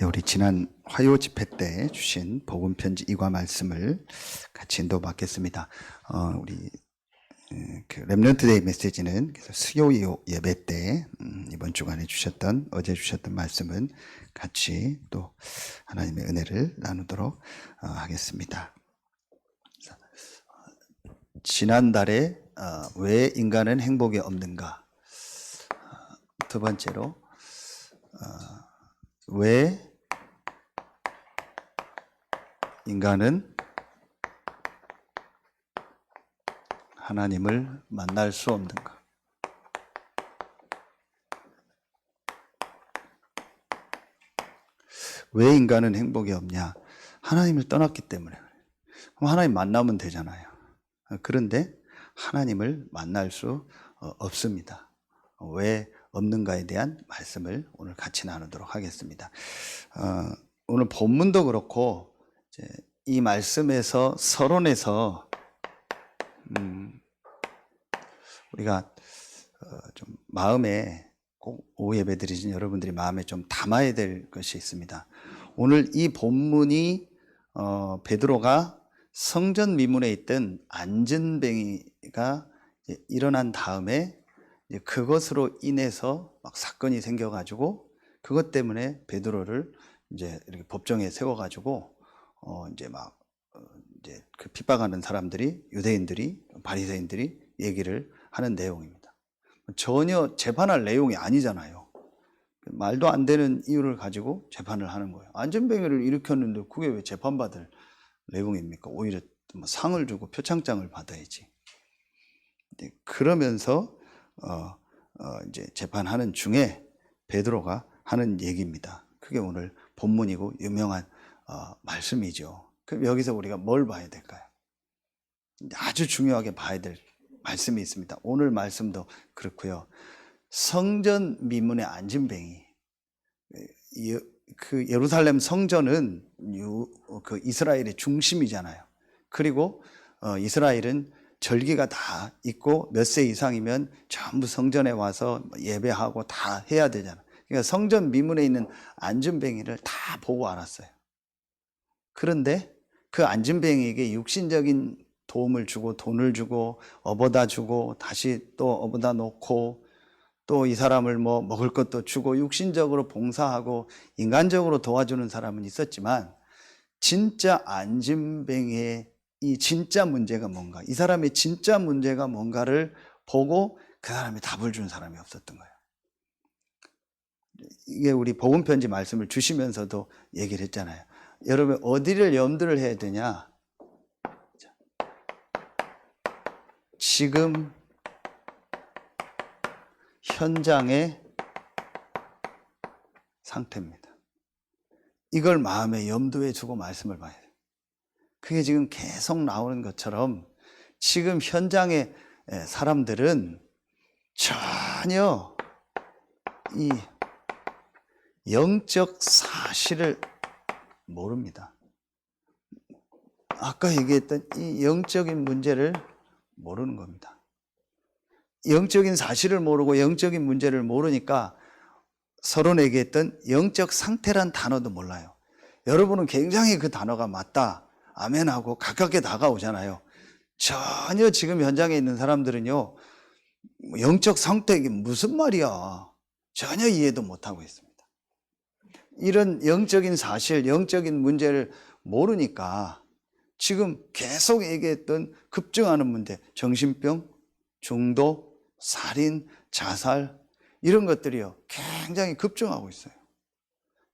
우리 지난 화요 집회 때 주신 복음 편지 이과 말씀을 같이 인도받겠습니다. 우리 그 렘넌트 데이 메시지는 수요 예배 때 이번 주간에 주셨던 어제 주셨던 말씀은 같이 또 하나님의 은혜를 나누도록 하겠습니다. 지난달에 왜 인간은 행복이 없는가? 두 번째로 왜 인간은 하나님을 만날 수 없는가? 왜 인간은 행복이 없냐? 하나님을 떠났기 때문에 그래요. 그럼 하나님 만나면 되잖아요. 그런데 하나님을 만날 수 없습니다. 왜 없는가에 대한 말씀을 오늘 같이 나누도록 하겠습니다. 오늘 본문도 그렇고 이 말씀에서 서론에서 우리가 좀 마음에 꼭 오후 예배 드리신 여러분들이 마음에 좀 담아야 될 것이 있습니다. 오늘 이 본문이 베드로가 성전 미문에 있던 안전뱅이가 일어난 다음에 그것으로 인해서 막 사건이 생겨가지고 그것 때문에 베드로를 이제 이렇게 법정에 세워가지고 이제 그 핍박하는 사람들이 유대인들이 바리새인들이 얘기를 하는 내용입니다. 전혀 재판할 내용이 아니잖아요. 말도 안 되는 이유를 가지고 재판을 하는 거예요. 안전뱅이를 일으켰는데 그게 왜 재판받을 내용입니까? 오히려 상을 주고 표창장을 받아야지. 그러면서 이제 재판하는 중에 베드로가 하는 얘기입니다. 그게 오늘 본문이고 유명한 말씀이죠. 그럼 여기서 우리가 뭘 봐야 될까요? 아주 중요하게 봐야 될 말씀이 있습니다. 오늘 말씀도 그렇고요. 성전 미문의 안전뱅이, 그 예루살렘 성전은 그 이스라엘의 중심이잖아요. 그리고 이스라엘은 절기가 다 있고 몇 세 이상이면 전부 성전에 와서 예배하고 다 해야 되잖아요. 그러니까 성전 미문에 있는 안전뱅이를 다 보고 알았어요. 그런데 그 안전뱅이에게 육신적인 도움을 주고 돈을 주고 업어다 주고 다시 또 업어다 놓고 또 이 사람을 뭐 먹을 것도 주고 육신적으로 봉사하고 인간적으로 도와주는 사람은 있었지만 진짜 안전뱅이의 이 진짜 문제가 뭔가, 이 사람의 진짜 문제가 뭔가를 보고 그 사람이 답을 준 사람이 없었던 거예요. 이게 우리 복음 편지 말씀을 주시면서도 얘기를 했잖아요. 여러분 어디를 염두를 해야 되냐? 지금 현장의 상태입니다. 이걸 마음에 염두에 두고 말씀을 봐야 돼요. 그게 지금 계속 나오는 것처럼 지금 현장의 사람들은 전혀 이 영적 사실을 모릅니다. 아까 얘기했던 이 영적인 문제를 모르는 겁니다. 영적인 사실을 모르고 영적인 문제를 모르니까 서로 얘기했던 영적 상태란 단어도 몰라요. 여러분은 굉장히 그 단어가 맞다, 아멘하고 가깝게 다가오잖아요. 전혀 지금 현장에 있는 사람들은요, 영적 상태 이게 무슨 말이야, 전혀 이해도 못하고 있습니다. 이런 영적인 사실, 영적인 문제를 모르니까 지금 계속 얘기했던 급증하는 문제, 정신병, 중독, 살인, 자살 이런 것들이요 굉장히 급증하고 있어요.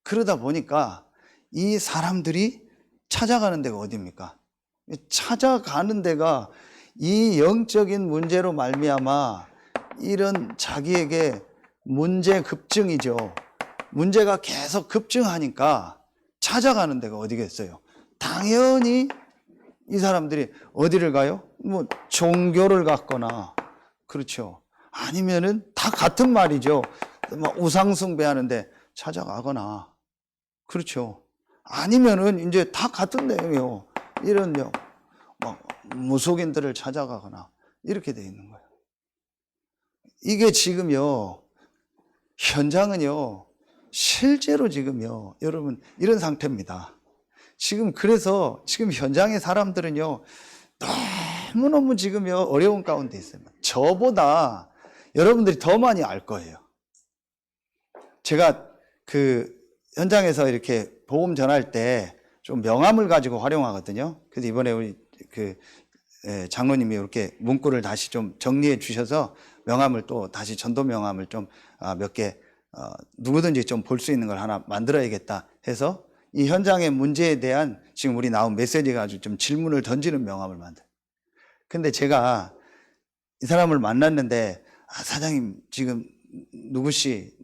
그러다 보니까 이 사람들이 찾아가는 데가 어디입니까? 찾아가는 데가 이 영적인 문제로 말미암아 이런 자기에게 문제 급증이죠. 문제가 계속 급증하니까 찾아가는 데가 어디겠어요? 당연히 이 사람들이 어디를 가요? 뭐 종교를 갖거나, 그렇죠. 아니면은 다 같은 말이죠. 막 우상숭배하는데 찾아가거나, 그렇죠. 아니면은 이제 다 같은 내용이요. 이런요, 막 무속인들을 찾아가거나 이렇게 돼 있는 거예요. 이게 지금요, 현장은요, 실제로 지금요, 여러분, 이런 상태입니다. 지금 그래서 지금 현장의 사람들은요, 너무너무 지금요, 어려운 가운데 있어요. 저보다 여러분들이 더 많이 알 거예요. 제가 그 현장에서 이렇게 복음 전할 때 좀 명함을 가지고 활용하거든요. 그래서 이번에 우리 그 장로님이 이렇게 문구를 다시 좀 정리해 주셔서 명함을 또 다시 전도 명함을 좀 몇 개 누구든지 좀 볼 수 있는 걸 하나 만들어야겠다 해서 이 현장의 문제에 대한 지금 우리 나온 메시지가 아주 좀 질문을 던지는 명함을 만들어요. 근데 제가 이 사람을 만났는데, 사장님, 지금 누구씨,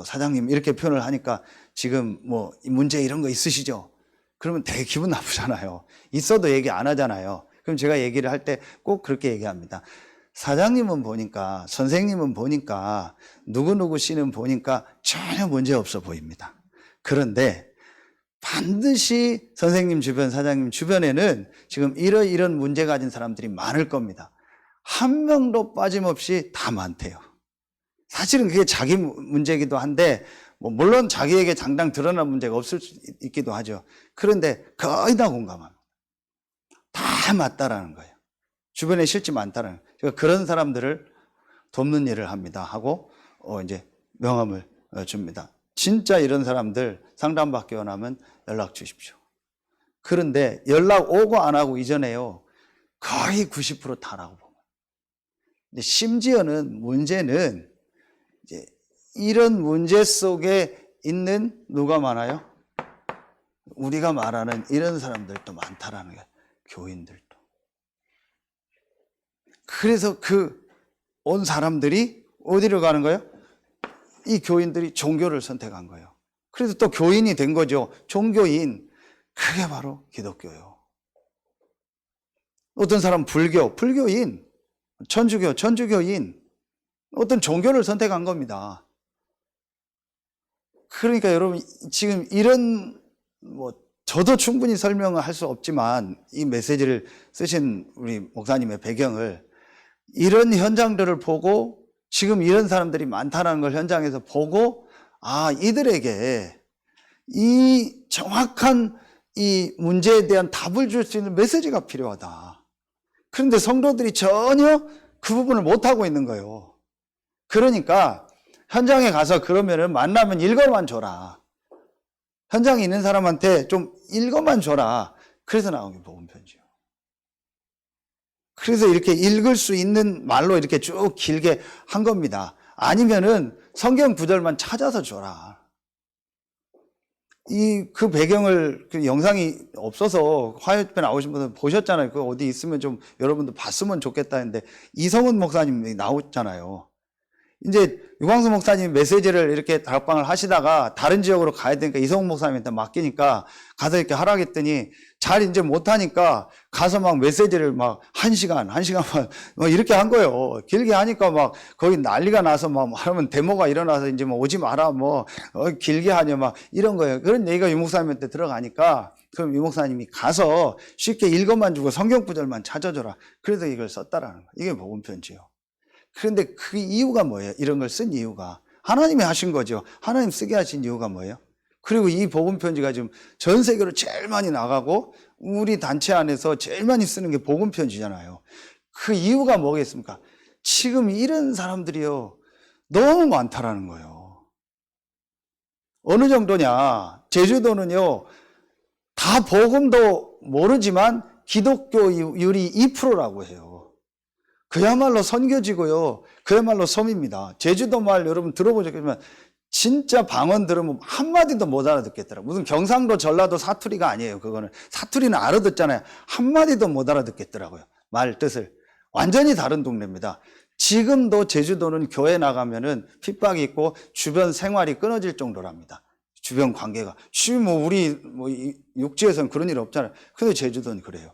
사장님, 이렇게 표현을 하니까 지금 이 문제 이런 거 있으시죠? 그러면 되게 기분 나쁘잖아요. 있어도 얘기 안 하잖아요. 그럼 제가 얘기를 할 때 꼭 그렇게 얘기합니다. 사장님은 보니까, 선생님은 보니까, 누구누구 씨는 보니까 전혀 문제 없어 보입니다. 그런데 반드시 선생님 주변, 사장님 주변에는 지금 이런 문제 가진 사람들이 많을 겁니다. 한 명도 빠짐없이 다 많대요. 사실은 그게 자기 문제이기도 한데, 물론 자기에게 당장 드러난 문제가 없을 수 있기도 하죠. 그런데 거의 다 공감합니다. 다 맞다라는 거예요. 주변에 실제 많다라는 거예요. 제가 그런 사람들을 돕는 일을 합니다. 하고, 이제 명함을 줍니다. 진짜 이런 사람들 상담받기 원하면 연락 주십시오. 그런데 연락 오고 안 하고 이전에요, 거의 90% 다라고 봅니다. 근데 심지어는 문제는 이제 이런 문제 속에 있는 누가 많아요? 우리가 말하는 이런 사람들도 많다라는 거예요. 교인들도. 그래서 온 사람들이 어디로 가는 거예요? 이 교인들이 종교를 선택한 거예요. 그래서 또 교인이 된 거죠. 종교인. 그게 바로 기독교예요. 어떤 사람은 불교인, 천주교인, 어떤 종교를 선택한 겁니다. 그러니까 여러분, 지금 이런, 저도 충분히 설명을 할 수 없지만 이 메시지를 쓰신 우리 목사님의 배경을, 이런 현장들을 보고 지금 이런 사람들이 많다는 걸 현장에서 보고, 이들에게 이 정확한 이 문제에 대한 답을 줄 수 있는 메시지가 필요하다. 그런데 성도들이 전혀 그 부분을 못하고 있는 거예요. 그러니까 현장에 가서 그러면은 만나면 읽어만 줘라. 현장에 있는 사람한테 좀 읽어만 줘라. 그래서 나온 게 복음편지요. 그래서 이렇게 읽을 수 있는 말로 이렇게 쭉 길게 한 겁니다. 아니면은 성경 구절만 찾아서 줘라. 그 배경을, 그 영상이 없어서 화요일에 나오신 분들 보셨잖아요. 그거 어디 있으면 좀 여러분도 봤으면 좋겠다 했는데, 이성훈 목사님이 나왔잖아요. 이제 유광수 목사님 메시지를 이렇게 다락방을 하시다가 다른 지역으로 가야 되니까 이성훈 목사님한테 맡기니까 가서 이렇게 하라고 했더니 잘 이제 못하니까 가서 막 메시지를 막 1시간만 막 이렇게 한 거예요. 길게 하니까 막 거기 난리가 나서 막 하면 데모가 일어나서 이제 뭐 오지 마라 길게 하냐 막 이런 거예요. 그런 얘기가 유 목사님한테 들어가니까, 그럼 유 목사님이 가서 쉽게 읽어만 주고 성경 구절만 찾아줘라. 그래서 이걸 썼다라는 거예요. 이게 복음편지요. 그런데 그 이유가 뭐예요? 이런 걸 쓴 이유가 하나님이 하신 거죠. 하나님 쓰게 하신 이유가 뭐예요? 그리고 이 복음편지가 지금 전 세계로 제일 많이 나가고 우리 단체 안에서 제일 많이 쓰는 게 복음편지잖아요. 그 이유가 뭐겠습니까? 지금 이런 사람들이요, 너무 많다라는 거예요. 어느 정도냐? 제주도는요, 다 복음도 모르지만 기독교율이 2%라고 해요. 그야말로 선교지고요, 그야말로 섬입니다. 제주도 말 여러분 들어보셨겠지만 진짜 방언 들으면 한마디도 못 알아듣겠더라고요. 무슨 경상도, 전라도, 사투리가 아니에요. 그거는 사투리는 알아듣잖아요. 한마디도 못 알아듣겠더라고요. 말 뜻을. 완전히 다른 동네입니다. 지금도 제주도는 교회 나가면은 핍박이 있고 주변 생활이 끊어질 정도랍니다. 주변 관계가. 지금 우리 육지에서는 그런 일 없잖아요. 근데 제주도는 그래요.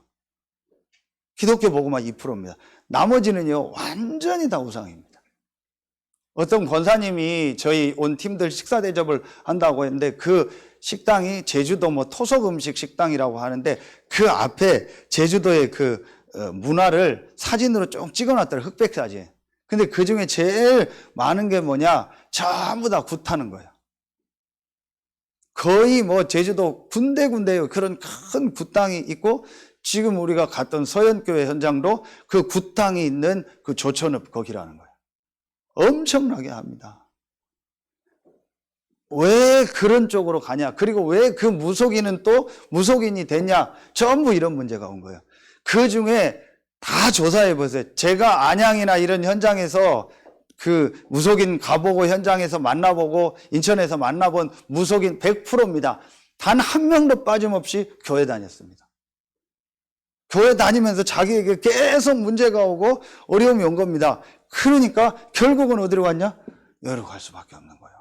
기독교 복음화 2%입니다. 나머지는요, 완전히 다 우상입니다. 어떤 권사님이 저희 온 팀들 식사 대접을 한다고 했는데, 그 식당이 제주도 토속 음식 식당이라고 하는데, 그 앞에 제주도의 그 문화를 사진으로 쭉 찍어놨더라고요. 흑백 사진. 근데 그 중에 제일 많은 게 뭐냐? 전부 다 굿하는 거예요. 거의 뭐 제주도 군데군데 그런 큰 굿당이 있고, 지금 우리가 갔던 서현교회 현장도 그 굿당이 있는 그 조천읍 거기라는 거예요. 엄청나게 합니다. 왜 그런 쪽으로 가냐? 그리고 왜 그 무속인은 또 무속인이 됐냐? 전부 이런 문제가 온 거예요. 그 중에 다 조사해 보세요. 제가 안양이나 이런 현장에서 그 무속인 가보고 현장에서 만나보고 인천에서 만나본 무속인 100%입니다. 단 한 명도 빠짐없이 교회 다녔습니다. 교회 다니면서 자기에게 계속 문제가 오고 어려움이 온 겁니다. 그러니까 결국은 어디로 갔냐? 여기로 갈 수밖에 없는 거예요.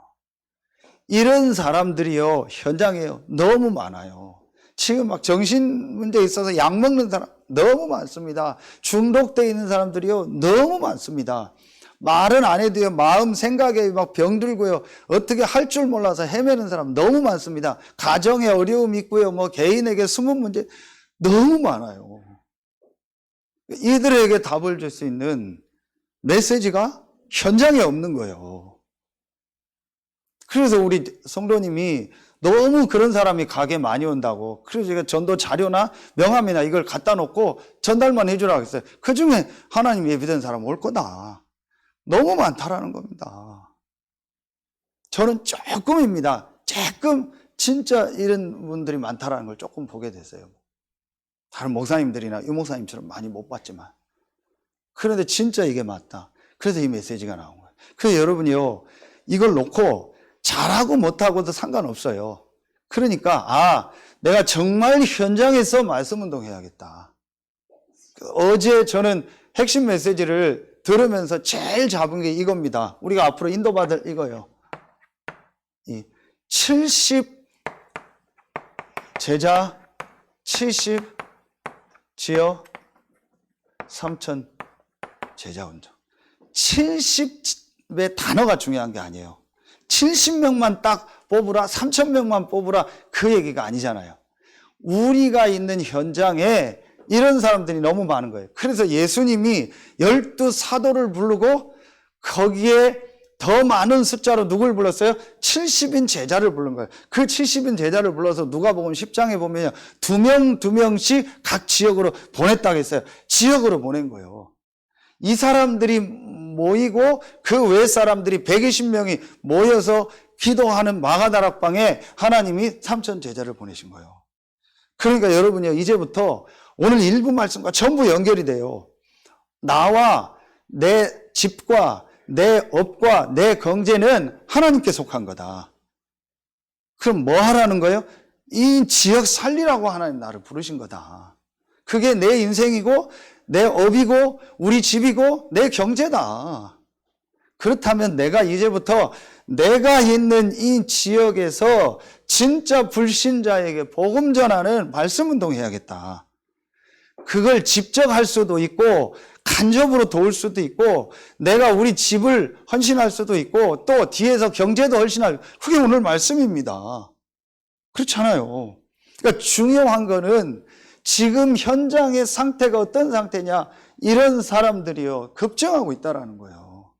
이런 사람들이요, 현장에요, 너무 많아요. 지금 막 정신 문제 있어서 약 먹는 사람 너무 많습니다. 중독되어 있는 사람들이요, 너무 많습니다. 말은 안 해도요, 마음 생각에 막 병들고요, 어떻게 할 줄 몰라서 헤매는 사람 너무 많습니다. 가정에 어려움이 있고요, 뭐 개인에게 숨은 문제 너무 많아요. 이들에게 답을 줄 수 있는 메시지가 현장에 없는 거예요. 그래서 우리 성도님이 너무 그런 사람이 가게 많이 온다고, 그래서 제가 전도 자료나 명함이나 이걸 갖다 놓고 전달만 해주라고 했어요. 그 중에 하나님 예비된 사람 올 거다. 너무 많다라는 겁니다. 저는 조금입니다. 조금 진짜 이런 분들이 많다라는 걸 조금 보게 됐어요. 다른 목사님들이나 유 목사님처럼 많이 못 봤지만. 그런데 진짜 이게 맞다. 그래서 이 메시지가 나온 거예요. 그래서 여러분이요, 이걸 놓고 잘하고 못하고도 상관없어요. 그러니까 내가 정말 현장에서 말씀운동 해야겠다. 어제 저는 핵심 메시지를 들으면서 제일 잡은 게 이겁니다. 우리가 앞으로 인도받을 이거예요. 70 제자, 70 지어 3천 제자 운동. 70의 단어가 중요한 게 아니에요. 70명만 딱 뽑으라, 3,000명만 뽑으라, 그 얘기가 아니잖아요. 우리가 있는 현장에 이런 사람들이 너무 많은 거예요. 그래서 예수님이 12 사도를 부르고 거기에 더 많은 숫자로 누굴 불렀어요? 70인 제자를 부른 거예요. 그 70인 제자를 불러서 누가복음 10장에 보면 2명 2명씩 각 지역으로 보냈다고 했어요. 지역으로 보낸 거예요. 이 사람들이 모이고 그 외 사람들이 120명이 모여서 기도하는 마가다락방에 하나님이 3천 제자를 보내신 거예요. 그러니까 여러분이요, 이제부터 오늘 일부 말씀과 전부 연결이 돼요. 나와 내 집과 내 업과 내 경제는 하나님께 속한 거다. 그럼 뭐 하라는 거예요? 이 지역 살리라고 하나님 나를 부르신 거다. 그게 내 인생이고 내 업이고 우리 집이고 내 경제다. 그렇다면 내가 이제부터 내가 있는 이 지역에서 진짜 불신자에게 복음 전하는 말씀 운동해야겠다. 그걸 직접 할 수도 있고 간접으로 도울 수도 있고 내가 우리 집을 헌신할 수도 있고 또 뒤에서 경제도 헌신할, 그게 오늘 말씀입니다. 그렇잖아요. 그러니까 중요한 거는 지금 현장의 상태가 어떤 상태냐, 이런 사람들이요 걱정하고 있다라는 거예요.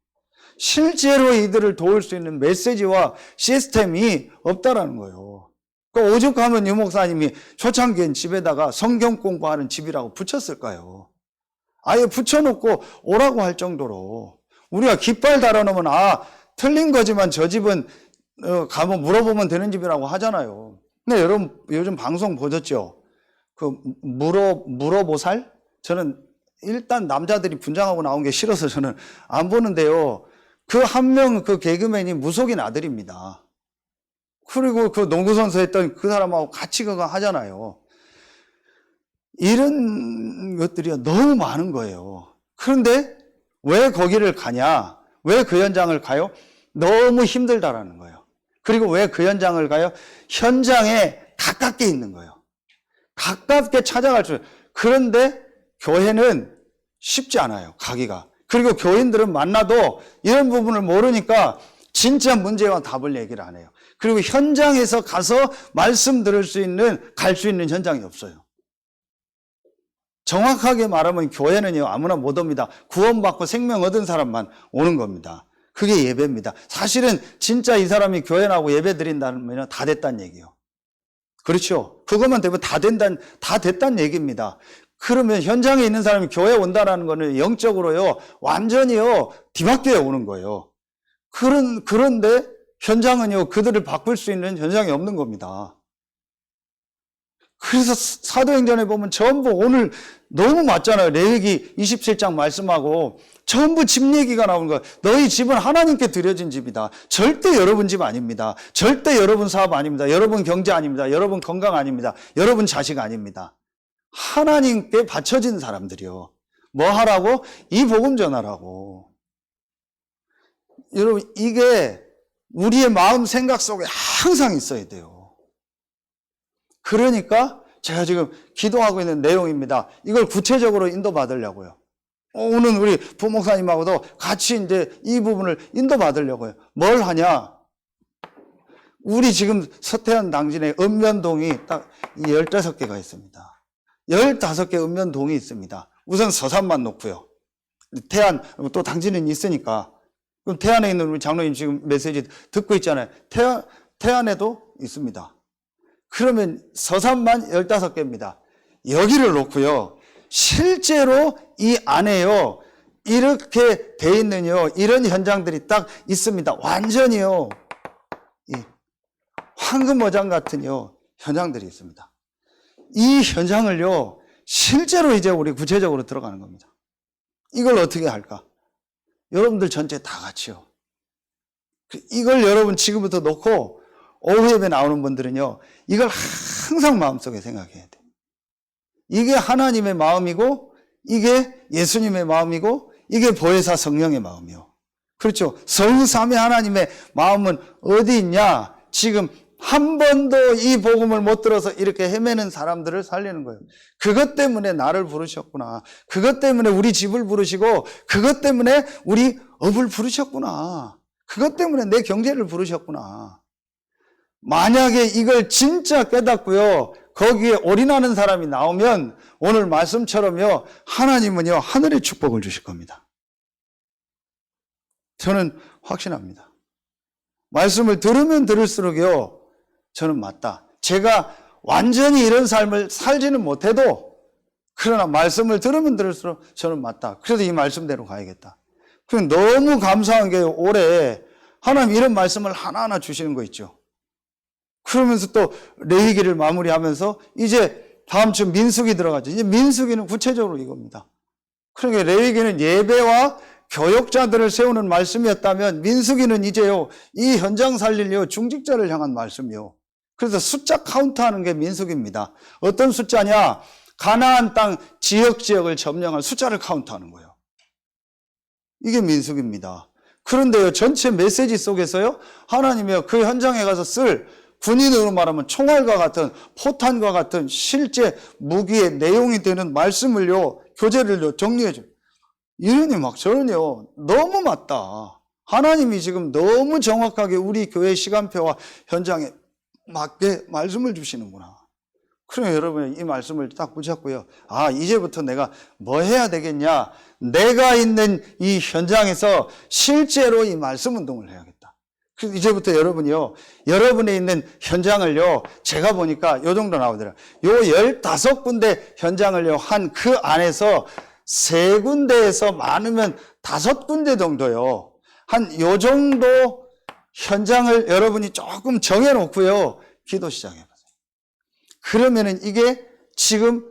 실제로 이들을 도울 수 있는 메시지와 시스템이 없다라는 거예요. 그러니까 오죽하면 유 목사님이 초창기엔 집에다가 성경 공부하는 집이라고 붙였을까요? 아예 붙여놓고 오라고 할 정도로 우리가 깃발 달아놓으면 틀린 거지만 저 집은 가면 물어보면 되는 집이라고 하잖아요. 근데 여러분 요즘 방송 보셨죠? 그 물어보살? 저는 일단 남자들이 분장하고 나온 게 싫어서 저는 안 보는데요. 그 한 명 그 개그맨이 무속인 아들입니다. 그리고 그 농구선수 했던 그 사람하고 같이 그거 하잖아요. 이런 것들이 너무 많은 거예요. 그런데 왜 거기를 가냐? 왜 그 현장을 가요? 너무 힘들다라는 거예요. 그리고 왜 그 현장을 가요? 현장에 가깝게 있는 거예요. 가깝게 찾아갈 줄. 그런데 교회는 쉽지 않아요, 가기가. 그리고 교인들은 만나도 이런 부분을 모르니까 진짜 문제와 답을 얘기를 안 해요. 그리고 현장에서 가서 말씀 들을 수 있는, 갈 수 있는 현장이 없어요. 정확하게 말하면 교회는요, 아무나 못 옵니다. 구원받고 생명 얻은 사람만 오는 겁니다. 그게 예배입니다. 사실은 진짜 이 사람이 교회 나오고 예배 드린다면 다 됐다는 얘기예요. 그렇죠? 그것만 되면 다 됐다는 얘기입니다. 그러면 현장에 있는 사람이 교회 온다라는 거는 영적으로요, 완전히요, 뒤바뀌어 오는 거예요. 그런데 현장은요, 그들을 바꿀 수 있는 현장이 없는 겁니다. 그래서 사도행전에 보면 전부 오늘 너무 맞잖아요. 레위기 27장 말씀하고 전부 집 얘기가 나오는 거예요. 너희 집은 하나님께 드려진 집이다. 절대 여러분 집 아닙니다. 절대 여러분 사업 아닙니다. 여러분 경제 아닙니다. 여러분 건강 아닙니다. 여러분 자식 아닙니다. 하나님께 바쳐진 사람들이요. 뭐 하라고? 이 복음 전하라고. 여러분, 이게 우리의 마음 생각 속에 항상 있어야 돼요. 그러니까 제가 지금 기도하고 있는 내용입니다. 이걸 구체적으로 인도받으려고요. 오늘 우리 부목사님하고도 같이 이제 이 부분을 인도받으려고요. 뭘 하냐? 우리 지금 서태현 당진에 읍면동이 딱 15개가 있습니다. 15개 읍면동이 있습니다. 우선 서산만 놓고요. 태안, 또 당진은 있으니까. 그럼 태안에 있는 우리 장로님 지금 메시지 듣고 있잖아요. 태안에도 있습니다. 그러면 서산만 15개입니다. 여기를 놓고요. 실제로 이 안에요. 이렇게 돼 있는요. 이런 현장들이 딱 있습니다. 완전히요. 황금어장 같은요. 현장들이 있습니다. 이 현장을요. 실제로 이제 우리 구체적으로 들어가는 겁니다. 이걸 어떻게 할까? 여러분들 전체 다 같이요. 이걸 여러분 지금부터 놓고 오후 예배 나오는 분들은요, 이걸 항상 마음속에 생각해야 돼요. 이게 하나님의 마음이고, 이게 예수님의 마음이고, 이게 보혜사 성령의 마음이요. 그렇죠. 성삼위 하나님의 마음은 어디 있냐? 지금 한 번도 이 복음을 못 들어서 이렇게 헤매는 사람들을 살리는 거예요. 그것 때문에 나를 부르셨구나. 그것 때문에 우리 집을 부르시고, 그것 때문에 우리 업을 부르셨구나. 그것 때문에 내 경제를 부르셨구나. 만약에 이걸 진짜 깨닫고요, 거기에 올인하는 사람이 나오면 오늘 말씀처럼요, 하나님은요, 하늘의 축복을 주실 겁니다. 저는 확신합니다. 말씀을 들으면 들을수록요, 저는 맞다. 제가 완전히 이런 삶을 살지는 못해도, 그러나 말씀을 들으면 들을수록 저는 맞다. 그래서 이 말씀대로 가야겠다. 그럼 너무 감사한 게 올해 하나님 이런 말씀을 하나하나 주시는 거 있죠. 그러면서 또 레위기를 마무리하면서 이제 다음 주 민수기 들어가죠. 이제 민수기는 구체적으로 이겁니다. 그러니까 레위기는 예배와 교역자들을 세우는 말씀이었다면 민수기는 이제요, 이 현장 살릴요 중직자를 향한 말씀이요. 그래서 숫자 카운트하는 게 민수기입니다. 어떤 숫자냐? 가나안 땅 지역을 점령할 숫자를 카운트하는 거예요. 이게 민수기입니다. 그런데요, 전체 메시지 속에서요, 하나님이요, 그 현장에 가서 쓸 군인으로 말하면 총알과 같은 포탄과 같은 실제 무기의 내용이 되는 말씀을요, 교재를요, 정리해줘요. 이러니 막 저러니요, 너무 맞다. 하나님이 지금 너무 정확하게 우리 교회 시간표와 현장에 맞게 말씀을 주시는구나. 그러면 여러분 이 말씀을 딱 붙잡고요. 아, 이제부터 내가 뭐 해야 되겠냐? 내가 있는 이 현장에서 실제로 이 말씀 운동을 해야겠다. 그래서 이제부터 여러분이요, 여러분에 있는 현장을요, 제가 보니까 요 정도 나오더라고요. 요 15군데 현장을요, 한 그 안에서 3군데에서 많으면 5군데 정도요. 한 요 정도 현장을 여러분이 조금 정해놓고요, 기도 시작해보세요. 그러면은 이게 지금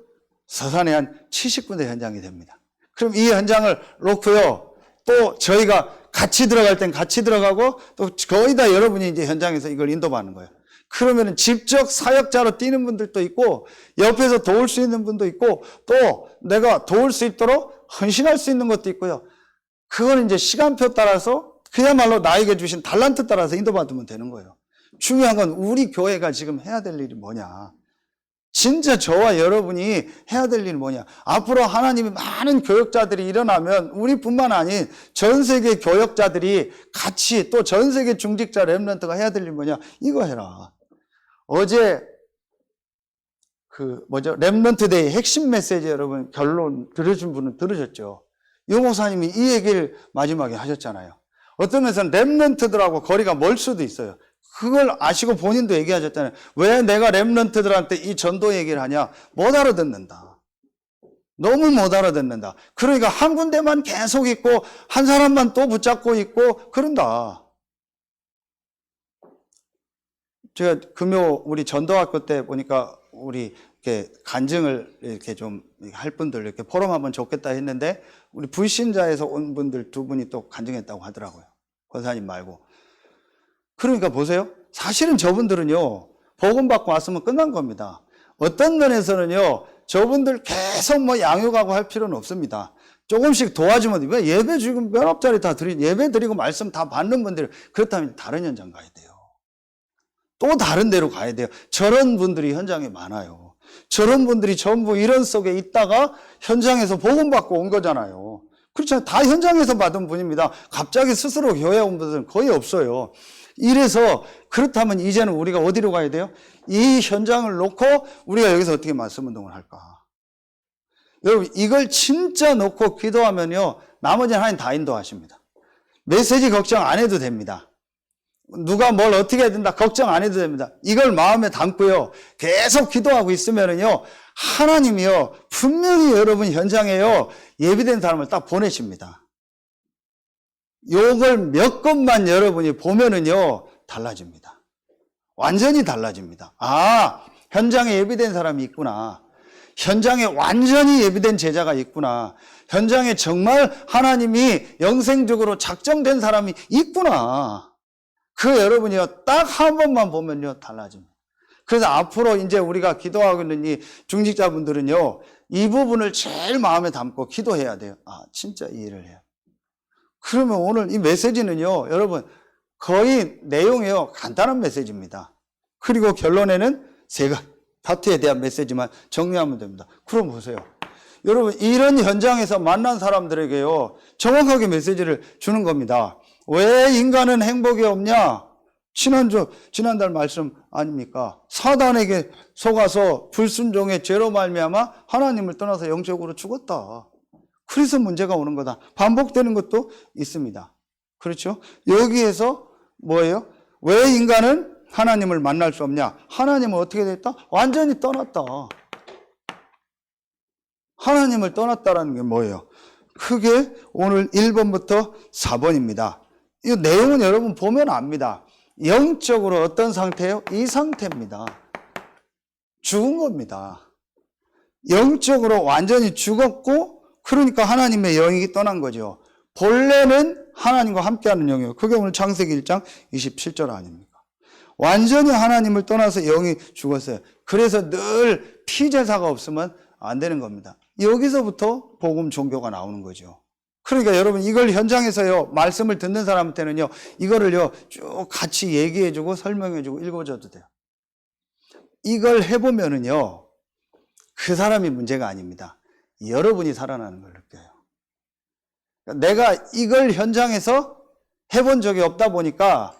서산에 한 70군데 현장이 됩니다. 그럼 이 현장을 놓고요, 또 저희가 같이 들어갈 땐 같이 들어가고, 또 거의 다 여러분이 이제 현장에서 이걸 인도받는 거예요. 그러면은 직접 사역자로 뛰는 분들도 있고, 옆에서 도울 수 있는 분도 있고, 또 내가 도울 수 있도록 헌신할 수 있는 것도 있고요. 그거는 이제 시간표 따라서 그야말로 나에게 주신 달란트 따라서 인도받으면 되는 거예요. 중요한 건 우리 교회가 지금 해야 될 일이 뭐냐. 진짜 저와 여러분이 해야 될 일은 뭐냐. 앞으로 하나님이 많은 교역자들이 일어나면 우리뿐만 아닌 전 세계 교역자들이 같이 또 전 세계 중직자 렘넌트가 해야 될 일이 뭐냐. 이거 해라. 어제 렘넌트 데이 핵심 메시지 여러분 결론 들으신 분은 들으셨죠? 유 목사님이 이 얘기를 마지막에 하셨잖아요. 어떤 면에서는 렘넌트들하고 거리가 멀 수도 있어요. 그걸 아시고 본인도 얘기하셨잖아요. 왜 내가 렘넌트들한테 이 전도 얘기를 하냐? 못 알아듣는다. 너무 못 알아듣는다. 그러니까 한 군데만 계속 있고 한 사람만 또 붙잡고 있고 그런다. 제가 금요 우리 전도학교 때 보니까 우리 이렇게 간증을 이렇게 좀 할 분들 이렇게 포럼 하면 좋겠다 했는데 우리 불신자에서 온 분들 두 분이 또 간증했다고 하더라고요. 권사님 말고. 그러니까 보세요. 사실은 저분들은요, 복음 받고 왔으면 끝난 겁니다. 어떤 면에서는요, 저분들 계속 뭐 양육하고 할 필요는 없습니다. 조금씩 도와주면, 왜 예배 지금 몇 억짜리 다 예배 드리고 말씀 다 받는 분들, 그렇다면 다른 현장 가야 돼요. 또 다른 데로 가야 돼요. 저런 분들이 현장에 많아요. 저런 분들이 전부 이런 속에 있다가 현장에서 복음 받고 온 거잖아요. 그렇잖아요. 다 현장에서 받은 분입니다. 갑자기 스스로 교회 온 분들은 거의 없어요. 이래서 그렇다면 이제는 우리가 어디로 가야 돼요? 이 현장을 놓고 우리가 여기서 어떻게 말씀 운동을 할까? 여러분 이걸 진짜 놓고 기도하면요, 나머지는 하나님 다 인도하십니다. 메시지 걱정 안 해도 됩니다. 누가 뭘 어떻게 해야 된다 걱정 안 해도 됩니다. 이걸 마음에 담고요, 계속 기도하고 있으면은요, 하나님이요 분명히 여러분 현장에요 예비된 사람을 딱 보내십니다. 요걸 몇 것만 여러분이 보면은요 달라집니다. 완전히 달라집니다. 아, 현장에 예비된 사람이 있구나. 현장에 완전히 예비된 제자가 있구나. 현장에 정말 하나님이 영생적으로 작정된 사람이 있구나. 그 여러분이요 딱 한 번만 보면요 달라집니다. 그래서 앞으로 이제 우리가 기도하고 있는 이 중직자분들은요, 이 부분을 제일 마음에 담고 기도해야 돼요. 아, 진짜 이 일을 해요. 그러면 오늘 이 메시지는요, 여러분 거의 내용이요 간단한 메시지입니다. 그리고 결론에는 세 가지 파트에 대한 메시지만 정리하면 됩니다. 그럼 보세요. 여러분 이런 현장에서 만난 사람들에게요 정확하게 메시지를 주는 겁니다. 왜 인간은 행복이 없냐? 지난달 말씀 아닙니까? 사단에게 속아서 불순종의 죄로 말미암아 하나님을 떠나서 영적으로 죽었다. 그래서 문제가 오는 거다. 반복되는 것도 있습니다. 그렇죠? 여기에서 뭐예요? 왜 인간은 하나님을 만날 수 없냐? 하나님은 어떻게 됐다? 완전히 떠났다. 하나님을 떠났다라는 게 뭐예요? 크게 오늘 1번부터 4번입니다. 이 내용은 여러분 보면 압니다. 영적으로 어떤 상태예요? 이 상태입니다. 죽은 겁니다. 영적으로 완전히 죽었고, 그러니까 하나님의 영이 떠난 거죠. 본래는 하나님과 함께하는 영이에요. 그게 오늘 창세기 1장 27절 아닙니까? 완전히 하나님을 떠나서 영이 죽었어요. 그래서 늘 피제사가 없으면 안 되는 겁니다. 여기서부터 복음 종교가 나오는 거죠. 그러니까 여러분 이걸 현장에서요 말씀을 듣는 사람한테는요 이거를요 쭉 같이 얘기해주고 설명해주고 읽어줘도 돼요. 이걸 해보면은요 그 사람이 문제가 아닙니다. 여러분이 살아나는 걸 느껴요. 내가 이걸 현장에서 해본 적이 없다 보니까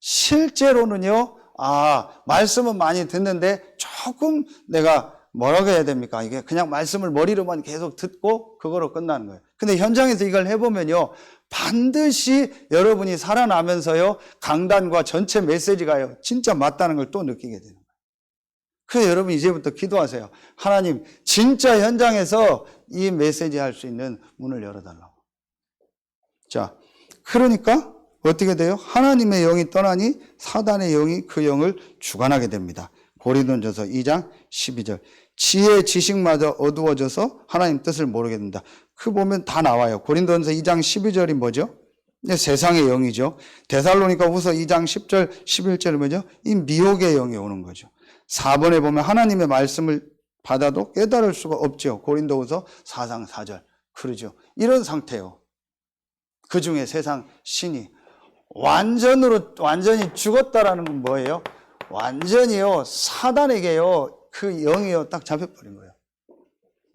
실제로는요, 아, 말씀은 많이 듣는데 조금 내가 뭐라고 해야 됩니까? 이게 그냥 말씀을 머리로만 계속 듣고 그거로 끝나는 거예요. 근데 현장에서 이걸 해보면요, 반드시 여러분이 살아나면서요, 강단과 전체 메시지가요, 진짜 맞다는 걸 또 느끼게 되는 거예요. 그래서 여러분 이제부터 기도하세요. 하나님, 진짜 현장에서 이 메시지 할 수 있는 문을 열어달라고. 자, 그러니까 어떻게 돼요? 하나님의 영이 떠나니 사단의 영이 그 영을 주관하게 됩니다. 고린도전서 2장 12절. 지혜 지식마저 어두워져서 하나님 뜻을 모르게 된다. 그 보면 다 나와요. 고린도전서 2장 12절이 뭐죠? 세상의 영이죠. 데살로니가후서 2장 10절 11절은 뭐죠? 이 미혹의 영이 오는 거죠. 4번에 보면 하나님의 말씀을 받아도 깨달을 수가 없죠. 고린도후서 4장 4절. 그러죠. 이런 상태예요. 그 중에 세상 신이 완전히 죽었다라는 건 뭐예요? 완전히요, 사단에게요, 그 영이요, 딱 잡혀버린 거예요.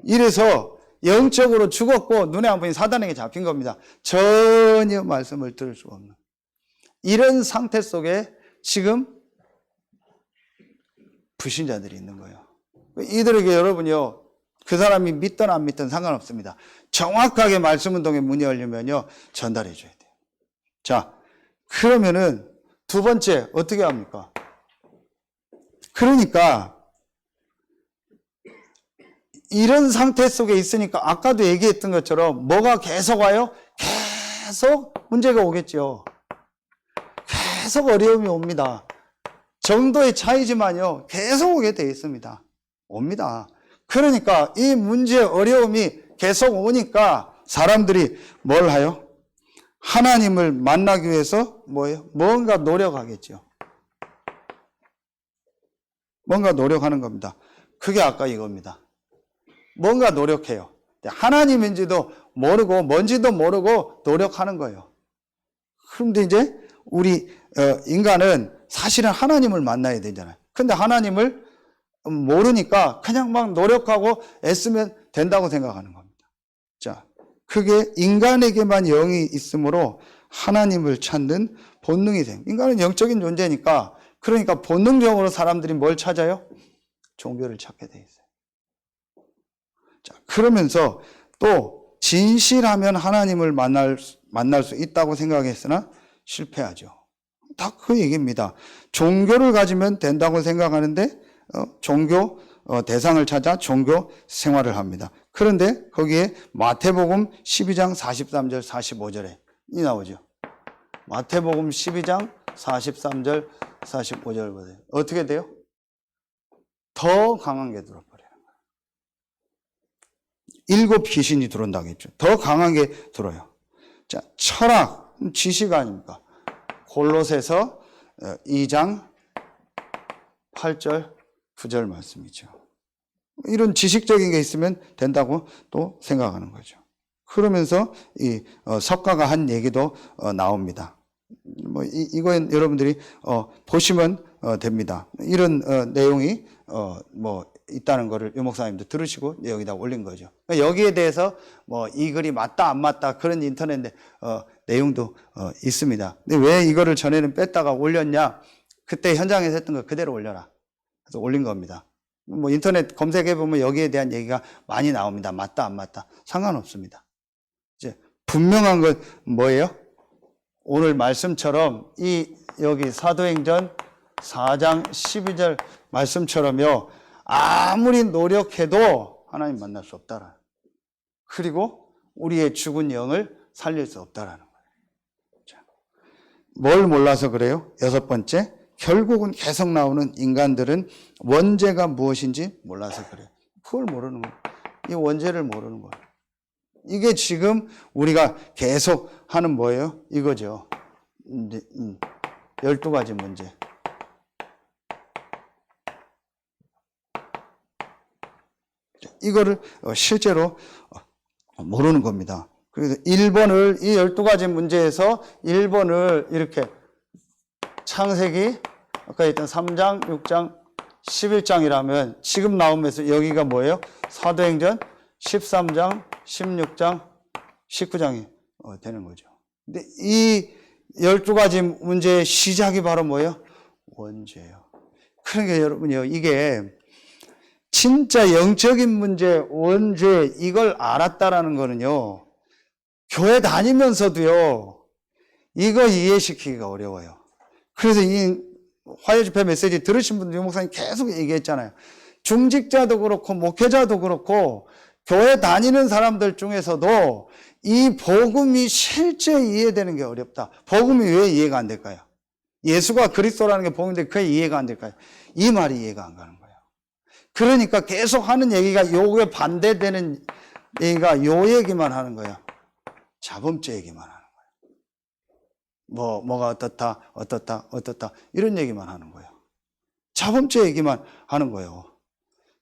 이래서 영적으로 죽었고, 눈에 안 보이는 사단에게 잡힌 겁니다. 전혀 말씀을 들을 수가 없는. 이런 상태 속에 지금 불신자들이 있는 거예요. 이들에게 여러분요, 그 사람이 믿든 안 믿든 상관없습니다. 정확하게 말씀 운동의 문이 열리면요, 전달해 줘야 돼요. 자, 그러면은 두 번째 어떻게 합니까? 그러니까 이런 상태 속에 있으니까 아까도 얘기했던 것처럼 뭐가 계속 와요? 계속 문제가 오겠죠. 계속 어려움이 옵니다. 정도의 차이지만요, 계속 오게 되어 있습니다. 옵니다. 그러니까 이 문제, 어려움이 계속 오니까 사람들이 뭘 해요? 하나님을 만나기 위해서 뭐예요? 뭔가 노력하겠죠. 뭔가 노력하는 겁니다. 그게 아까 이겁니다. 뭔가 노력해요. 하나님인지도 모르고 뭔지도 모르고 노력하는 거예요. 그런데 이제 우리 인간은 사실은 하나님을 만나야 되잖아요. 근데 하나님을 모르니까 그냥 막 노력하고 애쓰면 된다고 생각하는 겁니다. 자, 그게 인간에게만 영이 있으므로 하나님을 찾는 본능이 돼요. 인간은 영적인 존재니까, 그러니까 본능적으로 사람들이 뭘 찾아요? 종교를 찾게 돼 있어요. 자, 그러면서 또 진실하면 하나님을 만날 수 있다고 생각했으나 실패하죠. 다 그 얘기입니다. 종교를 가지면 된다고 생각하는데 종교 대상을 찾아 종교 생활을 합니다. 그런데 거기에 마태복음 12장 43절 45절에 이 나오죠. 마태복음 12장 43절 45절 보세요. 어떻게 돼요? 더 강한 게 들어버려요. 7 귀신이 들어온다고 했죠. 더 강하게 들어요. 자, 철학, 지식 아닙니까? 골로새서 2장 8절 9절 말씀이죠. 이런 지식적인 게 있으면 된다고 또 생각하는 거죠. 그러면서 이 석가가 한 얘기도 나옵니다. 뭐 이건 여러분들이 보시면 됩니다. 이런 내용이 뭐 있다는 거를 유 목사님도 들으시고 여기다 올린 거죠. 여기에 대해서 뭐 이 글이 맞다 안 맞다 그런 인터넷 내용도 있습니다. 근데 왜 이거를 전에는 뺐다가 올렸냐? 그때 현장에서 했던 거 그대로 올려라. 그래서 올린 겁니다. 뭐 인터넷 검색해 보면 여기에 대한 얘기가 많이 나옵니다. 맞다 안 맞다 상관없습니다. 이제 분명한 건 뭐예요? 오늘 말씀처럼 여기 사도행전 4장 12절 말씀처럼요, 아무리 노력해도 하나님 만날 수 없다라. 그리고 우리의 죽은 영을 살릴 수 없다라는 거예요. 자, 뭘 몰라서 그래요? 6번째, 결국은 계속 나오는 인간들은 원죄가 무엇인지 몰라서 그래요. 그걸 모르는 거예요. 이 원죄를 모르는 거예요. 이게 지금 우리가 계속 하는 뭐예요? 이거죠. 12가지 문제. 이거를 실제로 모르는 겁니다. 그래서 1번을, 이 12가지 문제에서 1번을 이렇게 창세기, 아까 했던 3장, 6장, 11장이라면 지금 나오면서 여기가 뭐예요? 사도행전 13장, 16장, 19장이 되는 거죠. 근데 이 12가지 문제의 시작이 바로 뭐예요? 원죄예요. 그러니까 여러분요, 이게 진짜 영적인 문제, 원죄, 이걸 알았다라는 거는요, 교회 다니면서도요, 이거 이해시키기가 어려워요. 그래서 이 화요집회 메시지 들으신 분들, 유 목사님 계속 얘기했잖아요. 중직자도 그렇고, 목회자도 그렇고, 교회 다니는 사람들 중에서도 이 복음이 실제 이해되는 게 어렵다. 복음이 왜 이해가 안 될까요? 예수가 그리스도라는 게 복음인데 그게 이해가 안 될까요? 이 말이 이해가 안 가는 거예요. 그러니까 계속 하는 얘기가 요게 반대되는 얘기가 요 얘기만 하는 거예요. 자범죄 얘기만 하는 거예요. 뭐가 어떻다 이런 얘기만 하는 거예요. 자범죄 얘기만 하는 거예요.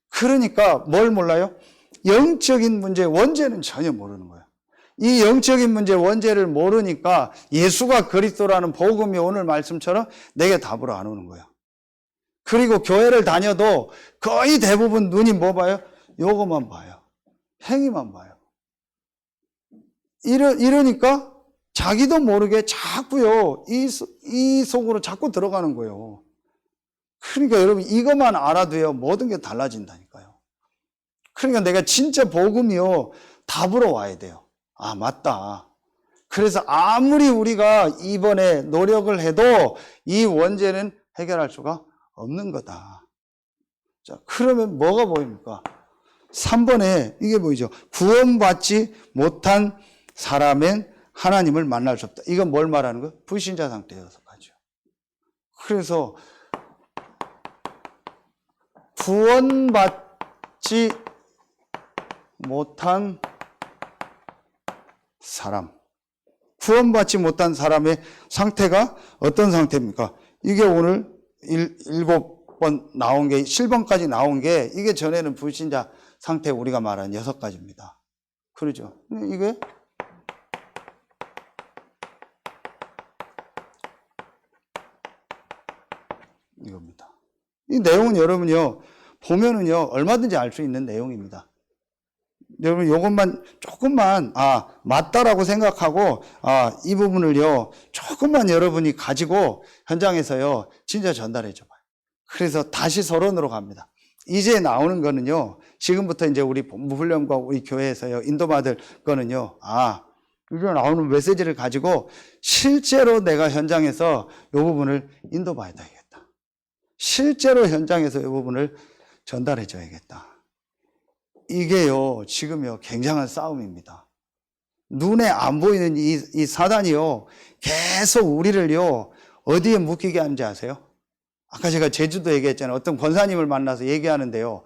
그러니까 뭘 몰라요? 영적인 문제, 원죄는 전혀 모르는 거예요. 이 영적인 문제, 원죄를 모르니까 예수가 그리스도라는 복음이 오늘 말씀처럼 내게 답으로 안 오는 거예요. 그리고 교회를 다녀도 거의 대부분 눈이 뭐 봐요? 요거만 봐요. 행위만 봐요. 이러니까 자기도 모르게 자꾸요, 이 속으로 자꾸 들어가는 거예요. 그러니까 여러분, 이것만 알아도요, 모든 게 달라진다니까요. 그러니까 내가 진짜 복음이요, 답으로 와야 돼요. 아, 맞다. 그래서 아무리 우리가 이번에 노력을 해도 이 원죄는 해결할 수가 없는 거다. 자, 그러면 뭐가 보입니까? 3번에 이게 보이죠? 구원받지 못한 사람은 하나님을 만날 수 없다. 이건 뭘 말하는 거예요? 불신자 상태여서 가죠. 그래서 구원받지 못한 사람, 구원받지 못한 사람의 상태가 어떤 상태입니까? 이게 오늘 7번 나온 게, 7번까지 나온 게, 이게 전에는 불신자 상태 우리가 말한 6가지입니다. 그러죠? 이게 이겁니다. 이 내용은 여러분요, 보면은요, 얼마든지 알 수 있는 내용입니다. 여러분, 요것만 조금만, 맞다라고 생각하고, 이 부분을요, 조금만 여러분이 가지고 현장에서요, 진짜 전달해 줘봐요. 그래서 다시 서론으로 갑니다. 이제 나오는 거는요, 지금부터 이제 우리 본부훈련과 우리 교회에서요, 인도받을 거는요, 이제 나오는 메시지를 가지고 실제로 내가 현장에서 이 부분을 인도받아야 되겠다. 실제로 현장에서 이 부분을 전달해 줘야겠다. 이게요, 지금요, 굉장한 싸움입니다. 눈에 안 보이는 이 사단이요, 계속 우리를요, 어디에 묶이게 하는지 아세요? 아까 제가 제주도 얘기했잖아요. 어떤 권사님을 만나서 얘기하는데요.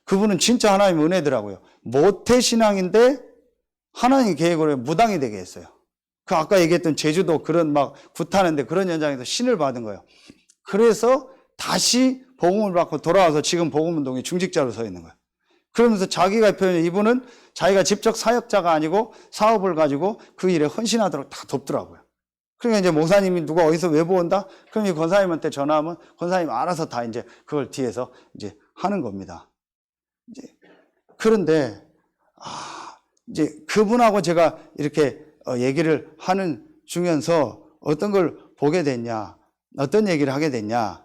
그분은 진짜 하나님의 은혜더라고요. 모태신앙인데 하나님 계획으로 무당이 되게 했어요. 그 아까 얘기했던 제주도 그런 막 굿하는데 그런 현장에서 신을 받은 거예요. 그래서 다시 복음을 받고 돌아와서 지금 복음운동의 중직자로 서 있는 거예요. 그러면서 자기가 표현해, 이분은 자기가 직접 사역자가 아니고 사업을 가지고 그 일에 헌신하도록 다 돕더라고요. 그러니까 이제 목사님이 누가 어디서 외부 온다? 그럼 이 권사님한테 전화하면 권사님 알아서 다 이제 그걸 뒤에서 이제 하는 겁니다. 이제 그런데 이제 그분하고 제가 이렇게 얘기를 하는 중에서 어떤 걸 보게 됐냐, 어떤 얘기를 하게 됐냐,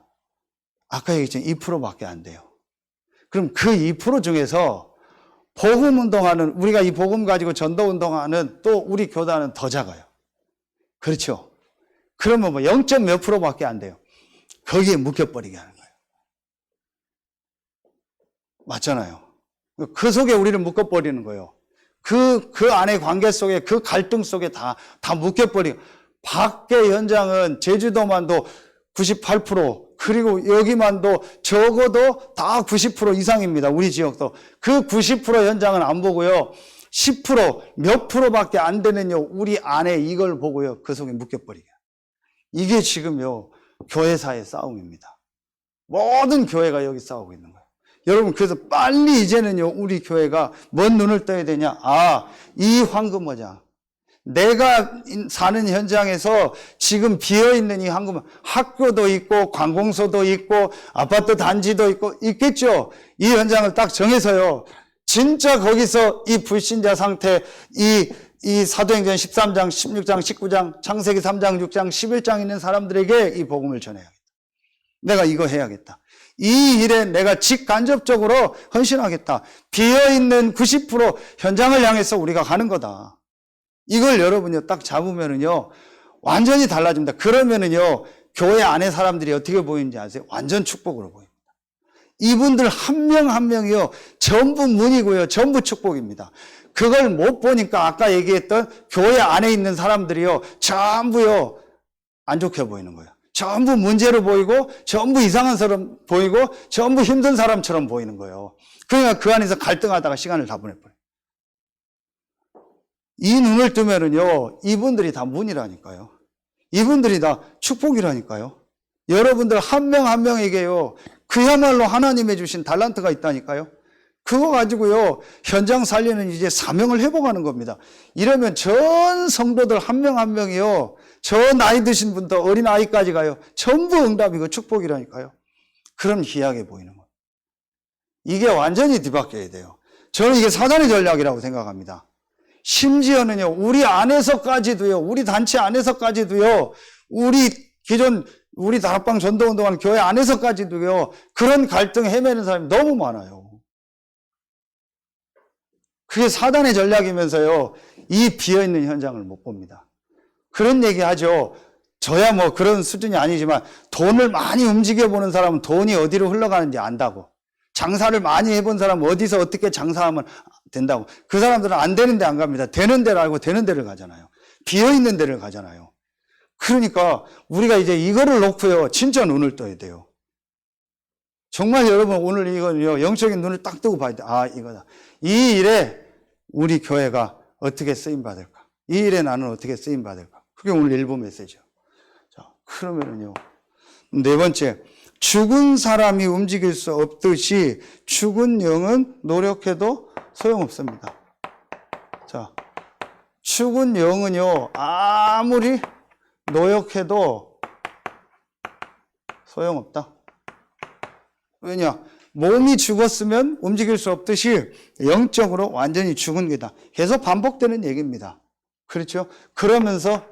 아까 얘기했지만 2%밖에 안 돼요. 그럼 그 2% 중에서 복음운동하는, 우리가 이 복음 가지고 전도운동하는 또 우리 교단은 더 작아요. 그렇죠? 그러면 뭐 0. 몇 %밖에 안 돼요. 거기에 묶여버리게 하는 거예요. 맞잖아요. 그 속에 우리를 묶어버리는 거예요. 그 안의 관계 속에, 그 갈등 속에 다 묶여버리고, 밖에 현장은 제주도만도 98%, 그리고 여기만도 적어도 다 90% 이상입니다. 우리 지역도. 그 90% 현장은 안 보고요. 10%, 몇 %밖에 안 되는요, 우리 안에 이걸 보고요, 그 속에 묶여버리게. 이게 지금요, 교회사의 싸움입니다. 모든 교회가 여기 싸우고 있는 거예요. 여러분, 그래서 빨리 이제는요, 우리 교회가 뭔 눈을 떠야 되냐? 이 황금어장. 내가 사는 현장에서 지금 비어있는 이 황금, 학교도 있고, 관공서도 있고, 아파트 단지도 있고, 있겠죠? 이 현장을 딱 정해서요, 진짜 거기서 이 불신자 상태, 이 사도행전 13장, 16장, 19장, 창세기 3장, 6장, 11장 있는 사람들에게 이 복음을 전해야겠다. 내가 이거 해야겠다. 이 일에 내가 직간접적으로 헌신하겠다. 비어있는 90% 현장을 향해서 우리가 가는 거다. 이걸 여러분요, 딱 잡으면은요, 완전히 달라집니다. 그러면은요, 교회 안에 사람들이 어떻게 보이는지 아세요? 완전 축복으로 보입니다. 이분들 한 명 한 명이요, 전부 문이고요, 전부 축복입니다. 그걸 못 보니까 아까 얘기했던 교회 안에 있는 사람들이요, 전부요, 안 좋게 보이는 거예요. 전부 문제로 보이고, 전부 이상한 사람 보이고, 전부 힘든 사람처럼 보이는 거예요. 그러니까 그 안에서 갈등하다가 시간을 다 보내버려요. 이 눈을 뜨면은요, 이분들이 다 문이라니까요. 이분들이 다 축복이라니까요. 여러분들 한 명 한 명에게요, 그야말로 하나님의 주신 달란트가 있다니까요. 그거 가지고요, 현장 살리는 이제 사명을 회복하는 겁니다. 이러면 전 성도들 한 명 한 명이요, 저 나이 드신 분도 어린 아이까지 가요, 전부 응답이고 축복이라니까요. 그럼 희하게 보이는 거예요. 이게 완전히 뒤바뀌어야 돼요. 저는 이게 사단의 전략이라고 생각합니다. 심지어는요, 우리 안에서까지도요, 우리 단체 안에서까지도요, 우리 다락방 전도운동하는 교회 안에서까지도요, 그런 갈등 헤매는 사람이 너무 많아요. 그게 사단의 전략이면서요, 이 비어있는 현장을 못 봅니다. 그런 얘기 하죠. 저야 뭐 그런 수준이 아니지만 돈을 많이 움직여보는 사람은 돈이 어디로 흘러가는지 안다고. 장사를 많이 해본 사람은 어디서 어떻게 장사하면 된다고. 그 사람들은 안 되는 데 안 갑니다. 되는 데를 알고 되는 데를 가잖아요. 비어있는 데를 가잖아요. 그러니까 우리가 이제 이거를 놓고요, 진짜 눈을 떠야 돼요. 정말 여러분, 오늘 이거는요, 영적인 눈을 딱 뜨고 봐야 돼. 아, 이거다. 이 일에 우리 교회가 어떻게 쓰임받을까? 이 일에 나는 어떻게 쓰임받을까? 그게 오늘 일부 메시지예요. 자, 그러면은요, 네 번째, 죽은 사람이 움직일 수 없듯이 죽은 영은 노력해도 소용없습니다. 자, 죽은 영은요, 아무리 노력해도 소용없다. 왜냐? 몸이 죽었으면 움직일 수 없듯이 영적으로 완전히 죽은 게다. 계속 반복되는 얘기입니다. 그렇죠? 그러면서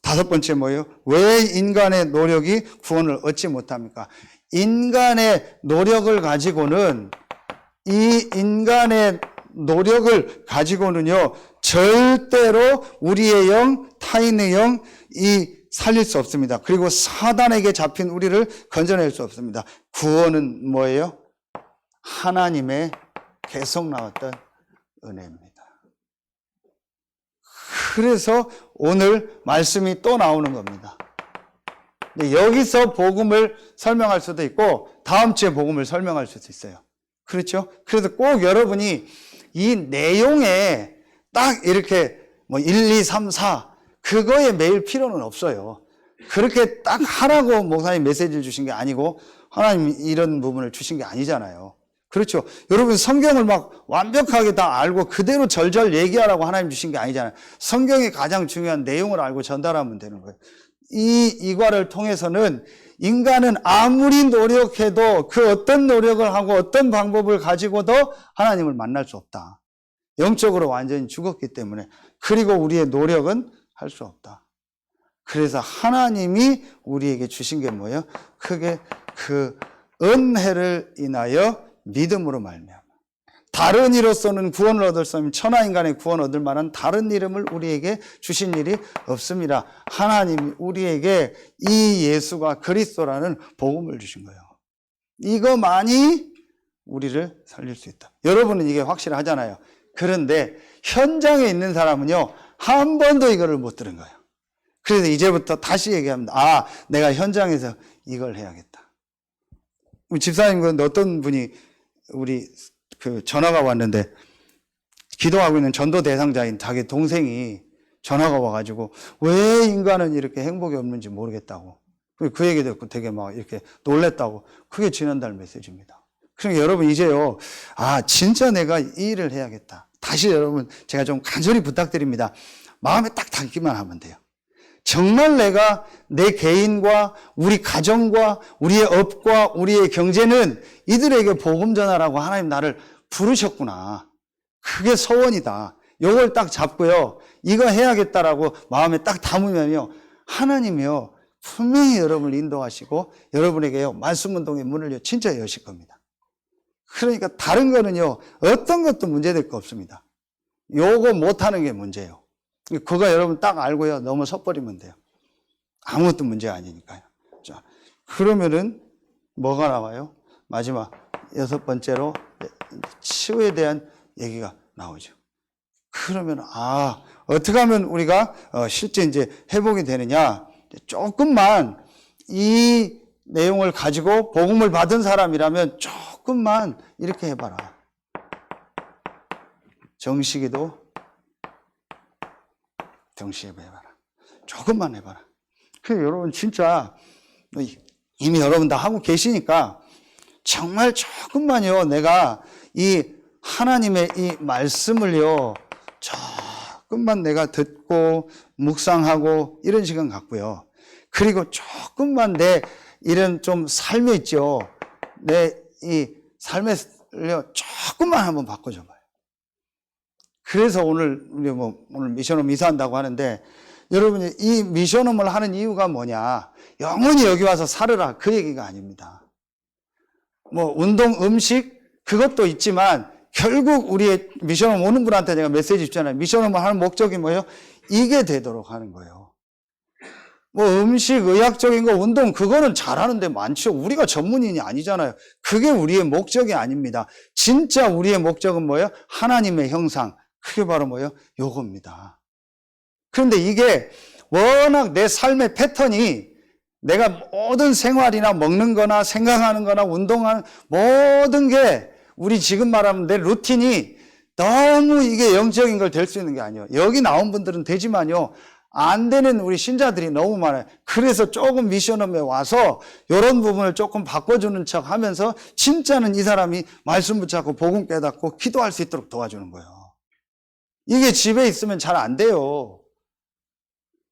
다섯 번째 뭐예요? 왜 인간의 노력이 구원을 얻지 못합니까? 인간의 노력을 가지고는, 이 인간의 노력을 가지고는요, 절대로 우리의 영, 타인의 영, 살릴 수 없습니다. 그리고 사단에게 잡힌 우리를 건져낼 수 없습니다. 구원은 뭐예요? 하나님의 계속 나왔던 은혜입니다. 그래서 오늘 말씀이 또 나오는 겁니다. 여기서 복음을 설명할 수도 있고 다음 주에 복음을 설명할 수도 있어요. 그렇죠? 그래서 꼭 여러분이 이 내용에 딱 이렇게 뭐 1, 2, 3, 4 그거에 매일 필요는 없어요. 그렇게 딱 하라고 목사님 메시지를 주신 게 아니고 하나님 이런 부분을 주신 게 아니잖아요. 그렇죠? 여러분 성경을 막 완벽하게 다 알고 그대로 절절 얘기하라고 하나님 주신 게 아니잖아요. 성경의 가장 중요한 내용을 알고 전달하면 되는 거예요. 이 이과를 통해서는 인간은 아무리 노력해도 그 어떤 노력을 하고 어떤 방법을 가지고도 하나님을 만날 수 없다. 영적으로 완전히 죽었기 때문에. 그리고 우리의 노력은 할 수 없다. 그래서 하나님이 우리에게 주신 게 뭐예요? 크게 그 은혜를 인하여 믿음으로 말미암아. 다른 이로서는 구원을 얻을 수 없는 천하인간의 구원을 얻을 만한 다른 이름을 우리에게 주신 일이 없습니다. 하나님이 우리에게 이 예수가 그리스도라는 복음을 주신 거예요. 이거만이 우리를 살릴 수 있다. 여러분은 이게 확실하잖아요. 그런데 현장에 있는 사람은요, 한 번도 이거를 못 들은 거예요. 그래서 이제부터 다시 얘기합니다. 아, 내가 현장에서 이걸 해야겠다. 우리 집사님, 그런데 어떤 분이 우리 전화가 왔는데, 기도하고 있는 전도 대상자인 자기 동생이 전화가 와가지고, 왜 인간은 이렇게 행복이 없는지 모르겠다고. 그 얘기 듣고 되게 막 이렇게 놀랬다고. 그게 지난달 메시지입니다. 그러니까 여러분, 이제요, 아, 진짜 내가 이 일을 해야겠다. 다시 여러분, 제가 좀 간절히 부탁드립니다. 마음에 딱 담기만 하면 돼요. 정말 내가 내 개인과 우리 가정과 우리의 업과 우리의 경제는 이들에게 복음 전하라고 하나님 나를 부르셨구나. 그게 소원이다. 요걸 딱 잡고요. 이거 해야겠다라고 마음에 딱 담으면요. 하나님이요. 분명히 여러분을 인도하시고 여러분에게요. 말씀 운동의 문을 진짜 여실 겁니다. 그러니까 다른 거는요. 어떤 것도 문제될 거 없습니다. 요거 못하는 게 문제예요. 그거 여러분 딱 알고요. 너무 섣버리면 돼요. 아무것도 문제 아니니까요. 자, 그러면은 뭐가 나와요? 마지막 여섯 번째로 치유에 대한 얘기가 나오죠. 그러면 어떻게 하면 우리가 실제 이제 회복이 되느냐? 조금만 이 내용을 가지고 복음을 받은 사람이라면 조금만 이렇게 해봐라. 정식이도 해봐라. 조금만 해봐라. 그래서 여러분 진짜 이미 여러분 다 하고 계시니까 정말 조금만요. 내가 이 하나님의 이 말씀을요. 조금만 내가 듣고 묵상하고 이런 시간 갖고요. 그리고 조금만 내 이런 좀 삶에 있죠. 내 이 삶을요. 조금만 한번 바꿔줘봐요. 그래서 오늘 미션홈 이사한다고 하는데 여러분이 이 미션홈을 하는 이유가 뭐냐? 영원히 여기 와서 살으라 그 얘기가 아닙니다. 뭐 운동, 음식 그것도 있지만 결국 우리의 미션홈 오는 분한테 제가 메시지 줬잖아요. 미션홈 하는 목적이 뭐예요? 이게 되도록 하는 거예요. 뭐 음식, 의학적인 거, 운동 그거는 잘하는 데 많죠. 우리가 전문인이 아니잖아요. 그게 우리의 목적이 아닙니다. 진짜 우리의 목적은 뭐예요? 하나님의 형상. 그게 바로 뭐예요? 요겁니다. 그런데 이게 워낙 내 삶의 패턴이 내가 모든 생활이나 먹는 거나 생각하는 거나 운동하는 모든 게 우리 지금 말하면 내 루틴이 너무 이게 영적인 걸 될 수 있는 게 아니에요. 여기 나온 분들은 되지만요. 안 되는 우리 신자들이 너무 많아요. 그래서 조금 미션홈에 와서 이런 부분을 조금 바꿔주는 척 하면서 진짜는 이 사람이 말씀 붙잡고 복음 깨닫고 기도할 수 있도록 도와주는 거예요. 이게 집에 있으면 잘 안 돼요.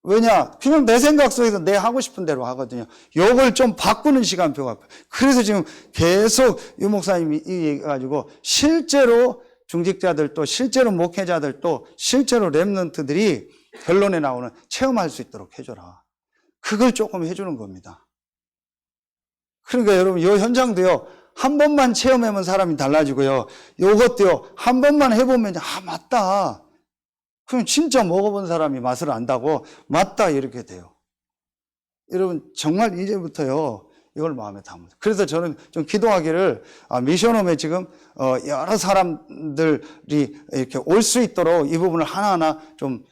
왜냐? 그냥 내 생각 속에서 내 하고 싶은 대로 하거든요. 요걸 좀 바꾸는 시간표가. 그래서 지금 계속 유 목사님이 이 얘기 가지고 실제로 중직자들도 실제로 목회자들도 실제로 렘넌트들이 결론에 나오는 체험할 수 있도록 해줘라. 그걸 조금 해주는 겁니다. 그러니까 여러분, 이 현장도요, 한 번만 체험해보면 사람이 달라지고요, 요것도요, 한 번만 해보면, 아, 맞다. 그럼 진짜 먹어본 사람이 맛을 안다고, 맞다, 이렇게 돼요. 여러분, 정말 이제부터요, 이걸 마음에 담으세요. 그래서 저는 좀 기도하기를, 미션홈에 지금, 여러 사람들이 이렇게 올 수 있도록 이 부분을 하나하나 좀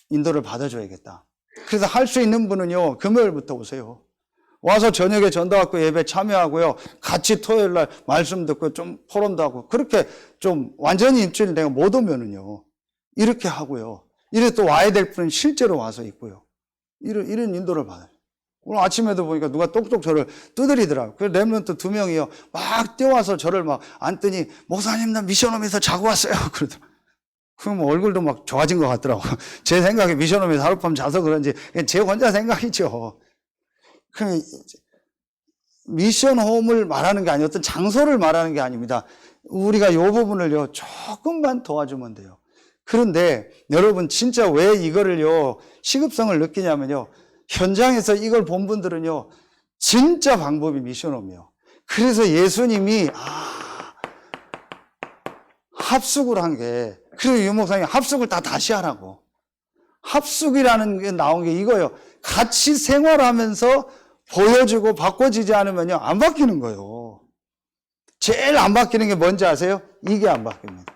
인도를 받아줘야겠다. 그래서 할 수 있는 분은요, 금요일부터 오세요. 와서 저녁에 전도학교 예배 참여하고요, 같이 토요일 날 말씀 듣고 좀 포럼도 하고, 그렇게 좀 완전히 일주일 내가 못 오면은요, 이렇게 하고요. 이래 또 와야 될 분은 실제로 와서 있고요. 이런 인도를 받아요. 오늘 아침에도 보니까 누가 똑똑 저를 두드리더라고요. 그 렘넌트 2명이요, 막 뛰어와서 저를 막 앉더니, 목사님, 나 미션홈에서 자고 왔어요. 그러더라고요. 그럼 얼굴도 막 좋아진 것 같더라고요. 제 생각에 미션홈에서 하룻밤 자서 그런지, 제 혼자 생각이죠. 미션홈을 말하는 게 아니에요. 어떤 장소를 말하는 게 아닙니다. 우리가 이 부분을요, 조금만 도와주면 돼요. 그런데 여러분, 진짜 왜 이거를요, 시급성을 느끼냐면요, 현장에서 이걸 본 분들은요, 진짜 방법이 미션홈이에요. 그래서 예수님이, 합숙을 한 게, 그리고 유 목사님이 합숙을 다시 하라고. 합숙이라는 게 나온 게 이거예요. 같이 생활하면서 보여주고 바꿔지지 않으면요, 안 바뀌는 거예요. 제일 안 바뀌는 게 뭔지 아세요? 이게 안 바뀝니다.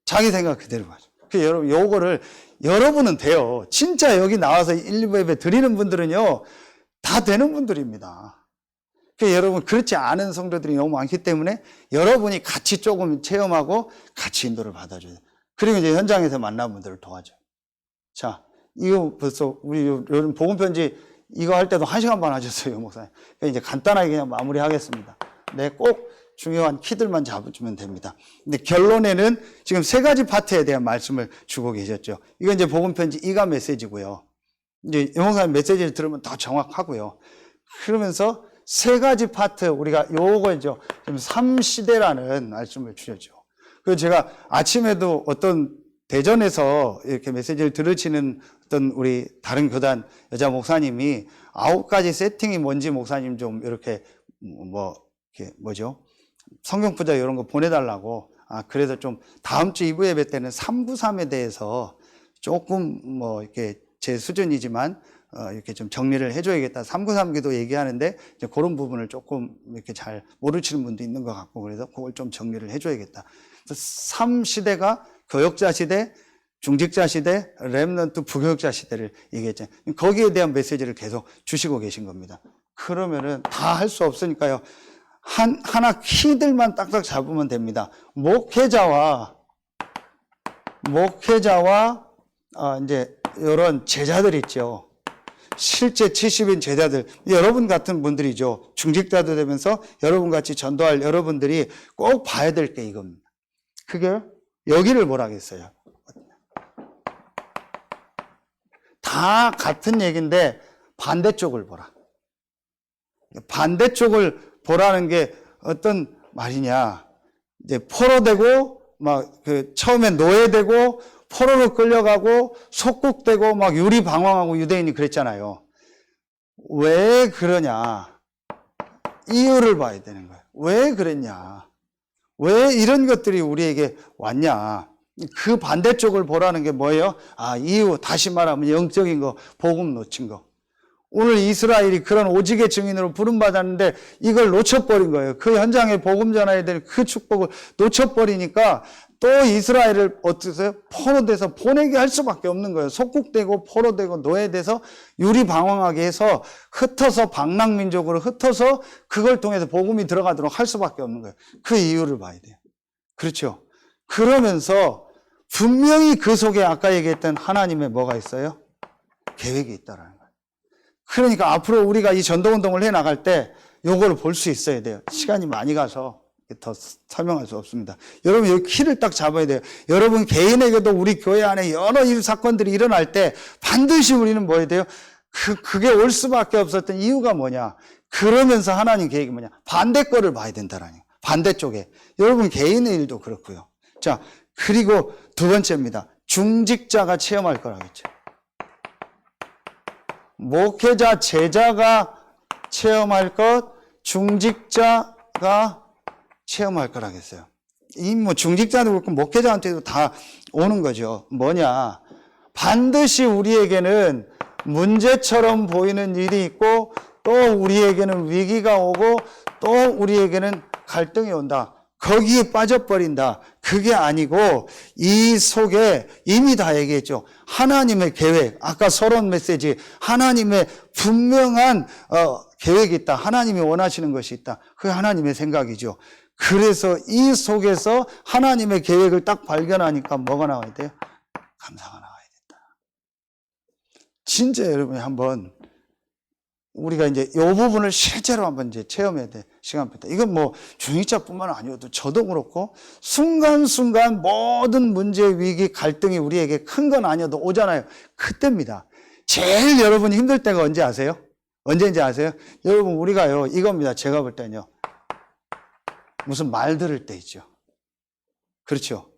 자기 생각 그대로 가죠. 여러분, 요거를, 여러분은 돼요. 진짜 여기 나와서 1, 2부 예배 드리는 분들은요, 다 되는 분들입니다. 여러분, 그렇지 않은 성도들이 너무 많기 때문에 여러분이 같이 조금 체험하고 같이 인도를 받아줘야 돼요. 그리고 이제 현장에서 만난 분들을 도와줘요. 자, 이거 벌써 우리 요즘 복음편지 이거 할 때도 1시간 반 하셨어요, 목사님. 이제 간단하게 그냥 마무리 하겠습니다. 네, 꼭 중요한 키들만 잡아주면 됩니다. 근데 결론에는 지금 3가지 파트에 대한 말씀을 주고 계셨죠. 이건 이제 복음편지 2가 메시지고요. 이제 유 목사님 메시지를 들으면 더 정확하고요. 그러면서 3가지 파트, 우리가 요거죠. 지금 3시대라는 말씀을 주셨죠. 그리고 제가 아침에도 어떤 대전에서 이렇게 메시지를 들으시는 어떤 우리 다른 교단 여자 목사님이 9가지 세팅이 뭔지 목사님 좀 이렇게 이렇게 성경 부자 이런 거 보내달라고. 그래서 좀 다음 주 2부 예배 때는 393에 대해서 조금 이렇게 제 수준이지만 이렇게 좀 정리를 해줘야겠다. 393기도 얘기하는데 이제 그런 부분을 조금 이렇게 잘 모르시는 분도 있는 것 같고, 그래서 그걸 좀 정리를 해줘야겠다. 3시대가 교역자 시대, 중직자 시대, 렘넌트 부교역자 시대를 얘기했잖아요. 거기에 대한 메시지를 계속 주시고 계신 겁니다. 그러면은 다 할 수 없으니까요, 하나 키들만 딱딱 잡으면 됩니다. 목회자와 이제 이런 제자들 있죠. 실제 70인 제자들, 여러분 같은 분들이죠. 중직자도 되면서 여러분 같이 전도할 여러분들이 꼭 봐야 될 게 이겁니다. 그게 여기를 보라겠어요. 다 같은 얘기인데 반대쪽을 보라. 반대쪽을 보라는 게 어떤 말이냐. 이제 포로되고, 처음에 노예되고, 포로로 끌려가고, 속국되고, 유리방황하고 유대인이 그랬잖아요. 왜 그러냐. 이유를 봐야 되는 거예요. 왜 그랬냐? 왜 이런 것들이 우리에게 왔냐? 그 반대쪽을 보라는 게 뭐예요? 이유, 다시 말하면 영적인 거, 복음 놓친 거. 오늘 이스라엘이 그런 오직의 증인으로 부름받았는데 이걸 놓쳐버린 거예요. 그 현장에 복음 전해야 될 그 축복을 놓쳐버리니까 또 이스라엘을 어떠세요? 포로돼서 보내게 할 수밖에 없는 거예요. 속국되고 포로되고 노예돼서 유리방황하게 해서 흩어서 방랑민족으로 흩어서 그걸 통해서 복음이 들어가도록 할 수밖에 없는 거예요. 그 이유를 봐야 돼요. 그렇죠? 그러면서 분명히 그 속에 아까 얘기했던 하나님의 뭐가 있어요? 계획이 있다라는 거예요. 그러니까 앞으로 우리가 이 전도운동을 해나갈 때 요거를 볼 수 있어야 돼요. 시간이 많이 가서 더 설명할 수 없습니다. 여러분 여기 키를 딱 잡아야 돼요. 여러분 개인에게도 우리 교회 안에 여러 일 사건들이 일어날 때 반드시 우리는 뭐 해야 돼요? 그게 올 수밖에 없었던 이유가 뭐냐? 그러면서 하나님 계획이 뭐냐? 반대 거를 봐야 된다라니. 반대쪽에. 여러분 개인의 일도 그렇고요. 자, 그리고 두 번째입니다. 중직자가 체험할 거라겠죠. 목회자, 제자가 체험할 것, 중직자가 체험할 거라겠어요. 이 뭐 중직자도 그렇고 목회자한테도 다 오는 거죠. 뭐냐? 반드시 우리에게는 문제처럼 보이는 일이 있고 또 우리에게는 위기가 오고 또 우리에게는 갈등이 온다. 거기에 빠져버린다. 그게 아니고 이 속에 이미 다 얘기했죠. 하나님의 계획, 아까 서론 메시지, 하나님의 분명한 계획이 있다. 하나님이 원하시는 것이 있다. 그게 하나님의 생각이죠. 그래서 이 속에서 하나님의 계획을 딱 발견하니까 뭐가 나와야 돼요? 감사가 나와야 된다. 진짜 여러분이 한번 우리가 이제 이 부분을 실제로 한번 이제 체험해야 돼. 시간부터. 이건 뭐 중직자뿐만 아니어도 저도 그렇고 순간순간 모든 문제, 위기, 갈등이 우리에게 큰 건 아니어도 오잖아요. 그때입니다. 제일 여러분이 힘들 때가 언제 아세요? 언제인지 아세요? 여러분 우리가요 이겁니다. 제가 볼 때는요. 무슨 말 들을 때 있죠. 그렇죠.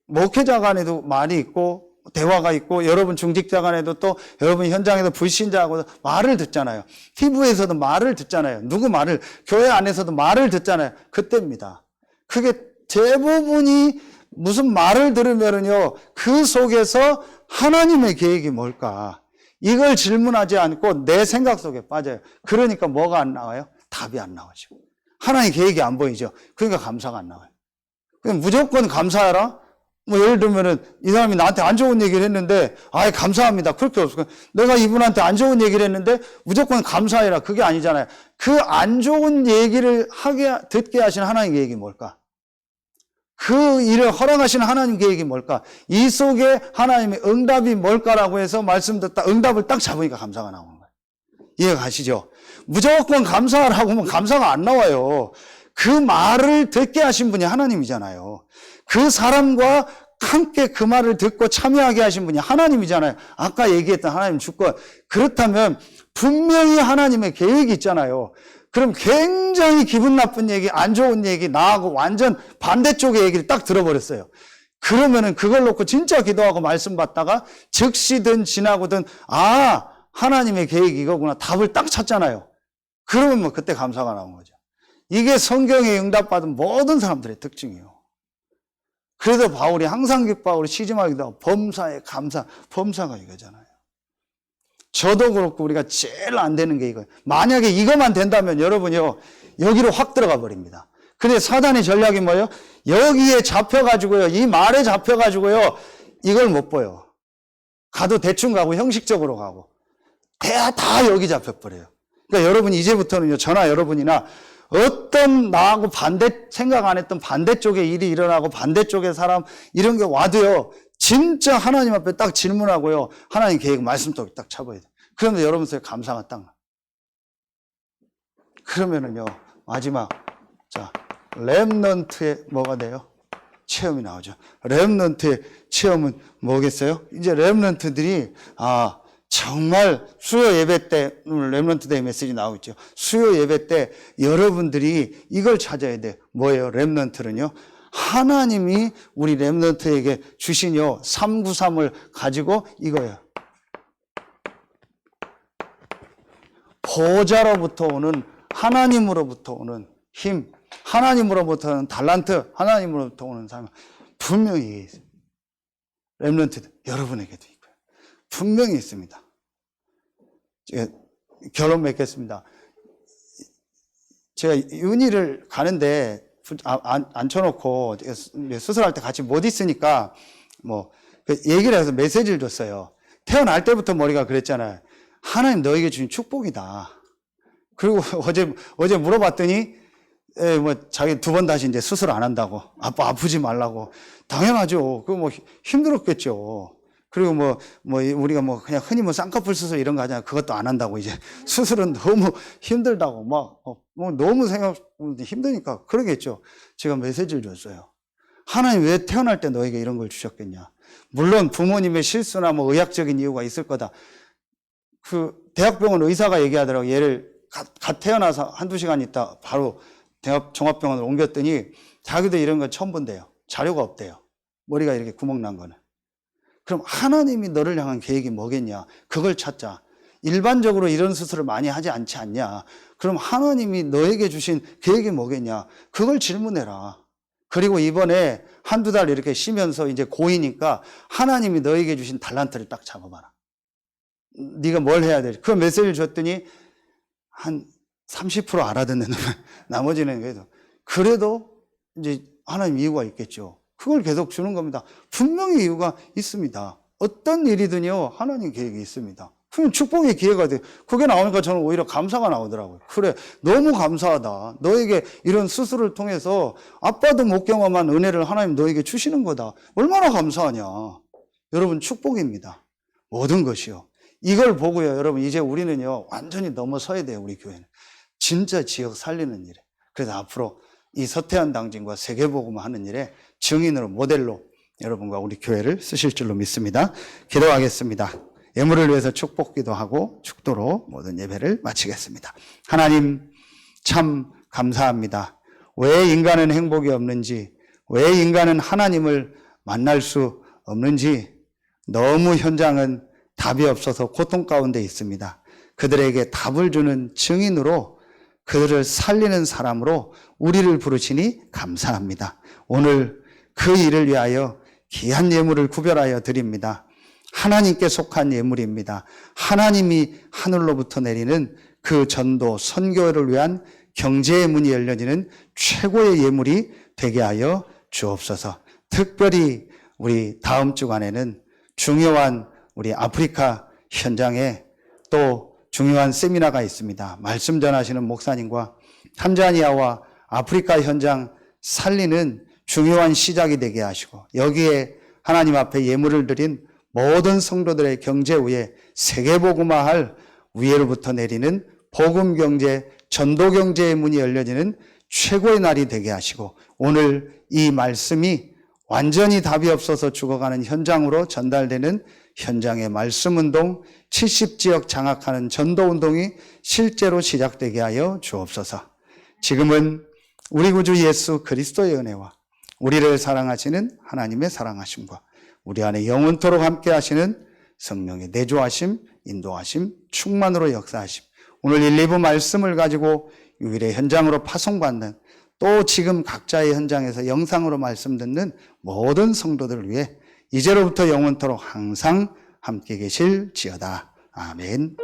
목회자 간에도 말이 있고 대화가 있고 여러분 중직자 간에도 또 여러분 현장에서 불신자하고 말을 듣잖아요. TV에서도 말을 듣잖아요. 누구 말을, 교회 안에서도 말을 듣잖아요. 그때입니다. 그게 대부분이 무슨 말을 들으면은요, 그 속에서 하나님의 계획이 뭘까? 이걸 질문하지 않고 내 생각 속에 빠져요. 그러니까 뭐가 안 나와요? 답이 안 나오죠. 하나님 계획이 안 보이죠. 그러니까 감사가 안 나와요. 그냥 무조건 감사하라? 뭐 예를 들면은 이 사람이 나한테 안 좋은 얘기를 했는데 감사합니다. 그렇게 없어요. 내가 이분한테 안 좋은 얘기를 했는데 무조건 감사해라. 그게 아니잖아요. 그 안 좋은 얘기를 듣게 하시는 하나님 계획이 뭘까? 그 일을 허락하시는 하나님 계획이 뭘까? 이 속에 하나님의 응답이 뭘까라고 해서 말씀 듣다 응답을 딱 잡으니까 감사가 나오는 거예요. 이해가 가시죠? 무조건 감사하라고 하면 감사가 안 나와요. 그 말을 듣게 하신 분이 하나님이잖아요. 그 사람과 함께 그 말을 듣고 참여하게 하신 분이 하나님이잖아요. 아까 얘기했던 하나님 주권. 그렇다면 분명히 하나님의 계획이 있잖아요. 그럼 굉장히 기분 나쁜 얘기, 안 좋은 얘기, 나하고 완전 반대쪽의 얘기를 딱 들어버렸어요. 그러면은 그걸 놓고 진짜 기도하고 말씀 받다가 즉시든 지나고든 하나님의 계획이 이거구나. 답을 딱 찾잖아요. 그러면 뭐 그때 감사가 나온 거죠. 이게 성경에 응답받은 모든 사람들의 특징이에요. 그래서 바울이 항상 기뻐하고 시짐하기도 하고 범사에 감사, 범사가 이거잖아요. 저도 그렇고 우리가 제일 안 되는 게 이거예요. 만약에 이것만 된다면 여러분이요, 여기로 확 들어가 버립니다. 근데 사단의 전략이 뭐예요? 여기에 잡혀가지고요, 이 말에 잡혀가지고요, 이걸 못 보여. 가도 대충 가고 형식적으로 가고 다 여기 잡혀버려요. 그러니까 여러분이 이제부터는요, 저나 여러분이나 어떤 나하고 생각 안 했던 반대쪽에 일이 일어나고 반대쪽에 사람 이런 게 와도요, 진짜 하나님 앞에 딱 질문하고요, 하나님 계획 말씀도 딱 잡아야 돼요. 그러면 여러분 속에 감사가 딱 나. 그러면은요, 마지막, 자, 렘넌트의 뭐가 돼요? 체험이 나오죠. 렘넌트의 체험은 뭐겠어요? 이제 렘넌트들이, 정말 수요 예배 때, 오늘 렘넌트 데이 메시지 나오고 있죠. 수요 예배 때 여러분들이 이걸 찾아야 돼요. 뭐예요? 렘넌트는요, 하나님이 우리 렘넌트에게 주신 393을 가지고 이거예요. 보좌로부터 오는, 하나님으로부터 오는 힘, 하나님으로부터는 달란트, 하나님으로부터 오는 삶 분명히 렘넌트 여러분에게도 있고요. 분명히 있습니다. 제가 결론 맺겠습니다. 제가 윤희를 가는데 앉혀놓고 수술할 때 같이 못 있으니까 얘기를 해서 메시지를 줬어요. 태어날 때부터 머리가 그랬잖아요. 하나님 너에게 주신 축복이다. 그리고 어제 물어봤더니 자기 2번 다시 이제 수술 안 한다고. 아빠 아프지 말라고. 당연하죠. 그거 힘들었겠죠. 그리고 우리가 그냥 흔히 쌍꺼풀 수술 이런 거 하잖아요. 그것도 안 한다고. 이제 수술은 너무 힘들다고. 너무 힘드니까 그러겠죠. 제가 메시지를 줬어요. 하나님 왜 태어날 때 너에게 이런 걸 주셨겠냐. 물론 부모님의 실수나 의학적인 이유가 있을 거다. 대학병원 의사가 얘기하더라고요. 얘를 갓 태어나서 1-2시간 있다 바로 종합병원으로 옮겼더니 자기도 이런 건 처음 본대요. 자료가 없대요. 머리가 이렇게 구멍 난 거는. 그럼 하나님이 너를 향한 계획이 뭐겠냐? 그걸 찾자. 일반적으로 이런 수술을 많이 하지 않지 않냐? 그럼 하나님이 너에게 주신 계획이 뭐겠냐? 그걸 질문해라. 그리고 이번에 1-2달 이렇게 쉬면서 이제 고이니까 하나님이 너에게 주신 달란트를 딱 잡아봐라. 네가 뭘 해야 돼? 그 메시지를 줬더니 한 30% 알아듣는 나머지는 그래도 이제 하나님 이유가 있겠죠. 그걸 계속 주는 겁니다. 분명히 이유가 있습니다. 어떤 일이든요 하나님 계획이 있습니다. 그럼 축복의 기회가 돼. 그게 나오니까 저는 오히려 감사가 나오더라고요. 그래, 너무 감사하다. 너에게 이런 수술을 통해서 아빠도 못 경험한 은혜를 하나님 너에게 주시는 거다. 얼마나 감사하냐. 여러분 축복입니다. 모든 것이요. 이걸 보고요 여러분 이제 우리는요 완전히 넘어서야 돼요. 우리 교회는 진짜 지역 살리는 일에. 그래서 앞으로 이 서태한 당진과 세계복음 하는 일에 증인으로 모델로 여러분과 우리 교회를 쓰실 줄로 믿습니다. 기도하겠습니다. 예물을 위해서 축복기도 하고 축도로 모든 예배를 마치겠습니다. 하나님 참 감사합니다. 왜 인간은 행복이 없는지, 왜 인간은 하나님을 만날 수 없는지 너무 현장은 답이 없어서 고통 가운데 있습니다. 그들에게 답을 주는 증인으로 그들을 살리는 사람으로 우리를 부르시니 감사합니다. 오늘 그 일을 위하여 귀한 예물을 구별하여 드립니다. 하나님께 속한 예물입니다. 하나님이 하늘로부터 내리는 그 전도, 선교를 위한 경제의 문이 열려지는 최고의 예물이 되게 하여 주옵소서. 특별히 우리 다음 주간에는 중요한 우리 아프리카 현장에 또 중요한 세미나가 있습니다. 말씀 전하시는 목사님과 탄자니아와 아프리카 현장 살리는 중요한 시작이 되게 하시고 여기에 하나님 앞에 예물을 드린 모든 성도들의 경제 위에 세계복음화할 위에로부터 내리는 복음경제, 전도경제의 문이 열려지는 최고의 날이 되게 하시고 오늘 이 말씀이 완전히 답이 없어서 죽어가는 현장으로 전달되는 현장의 말씀운동, 70지역 장악하는 전도운동이 실제로 시작되게 하여 주옵소서. 지금은 우리 구주 예수 그리스도의 은혜와 우리를 사랑하시는 하나님의 사랑하심과 우리 안에 영원토록 함께 하시는 성령의 내주하심, 인도하심, 충만으로 역사하심, 오늘 1, 2부 말씀을 가지고 유일의 현장으로 파송받는 또 지금 각자의 현장에서 영상으로 말씀 듣는 모든 성도들을 위해 이제로부터 영원토록 항상 함께 계실지어다. 아멘.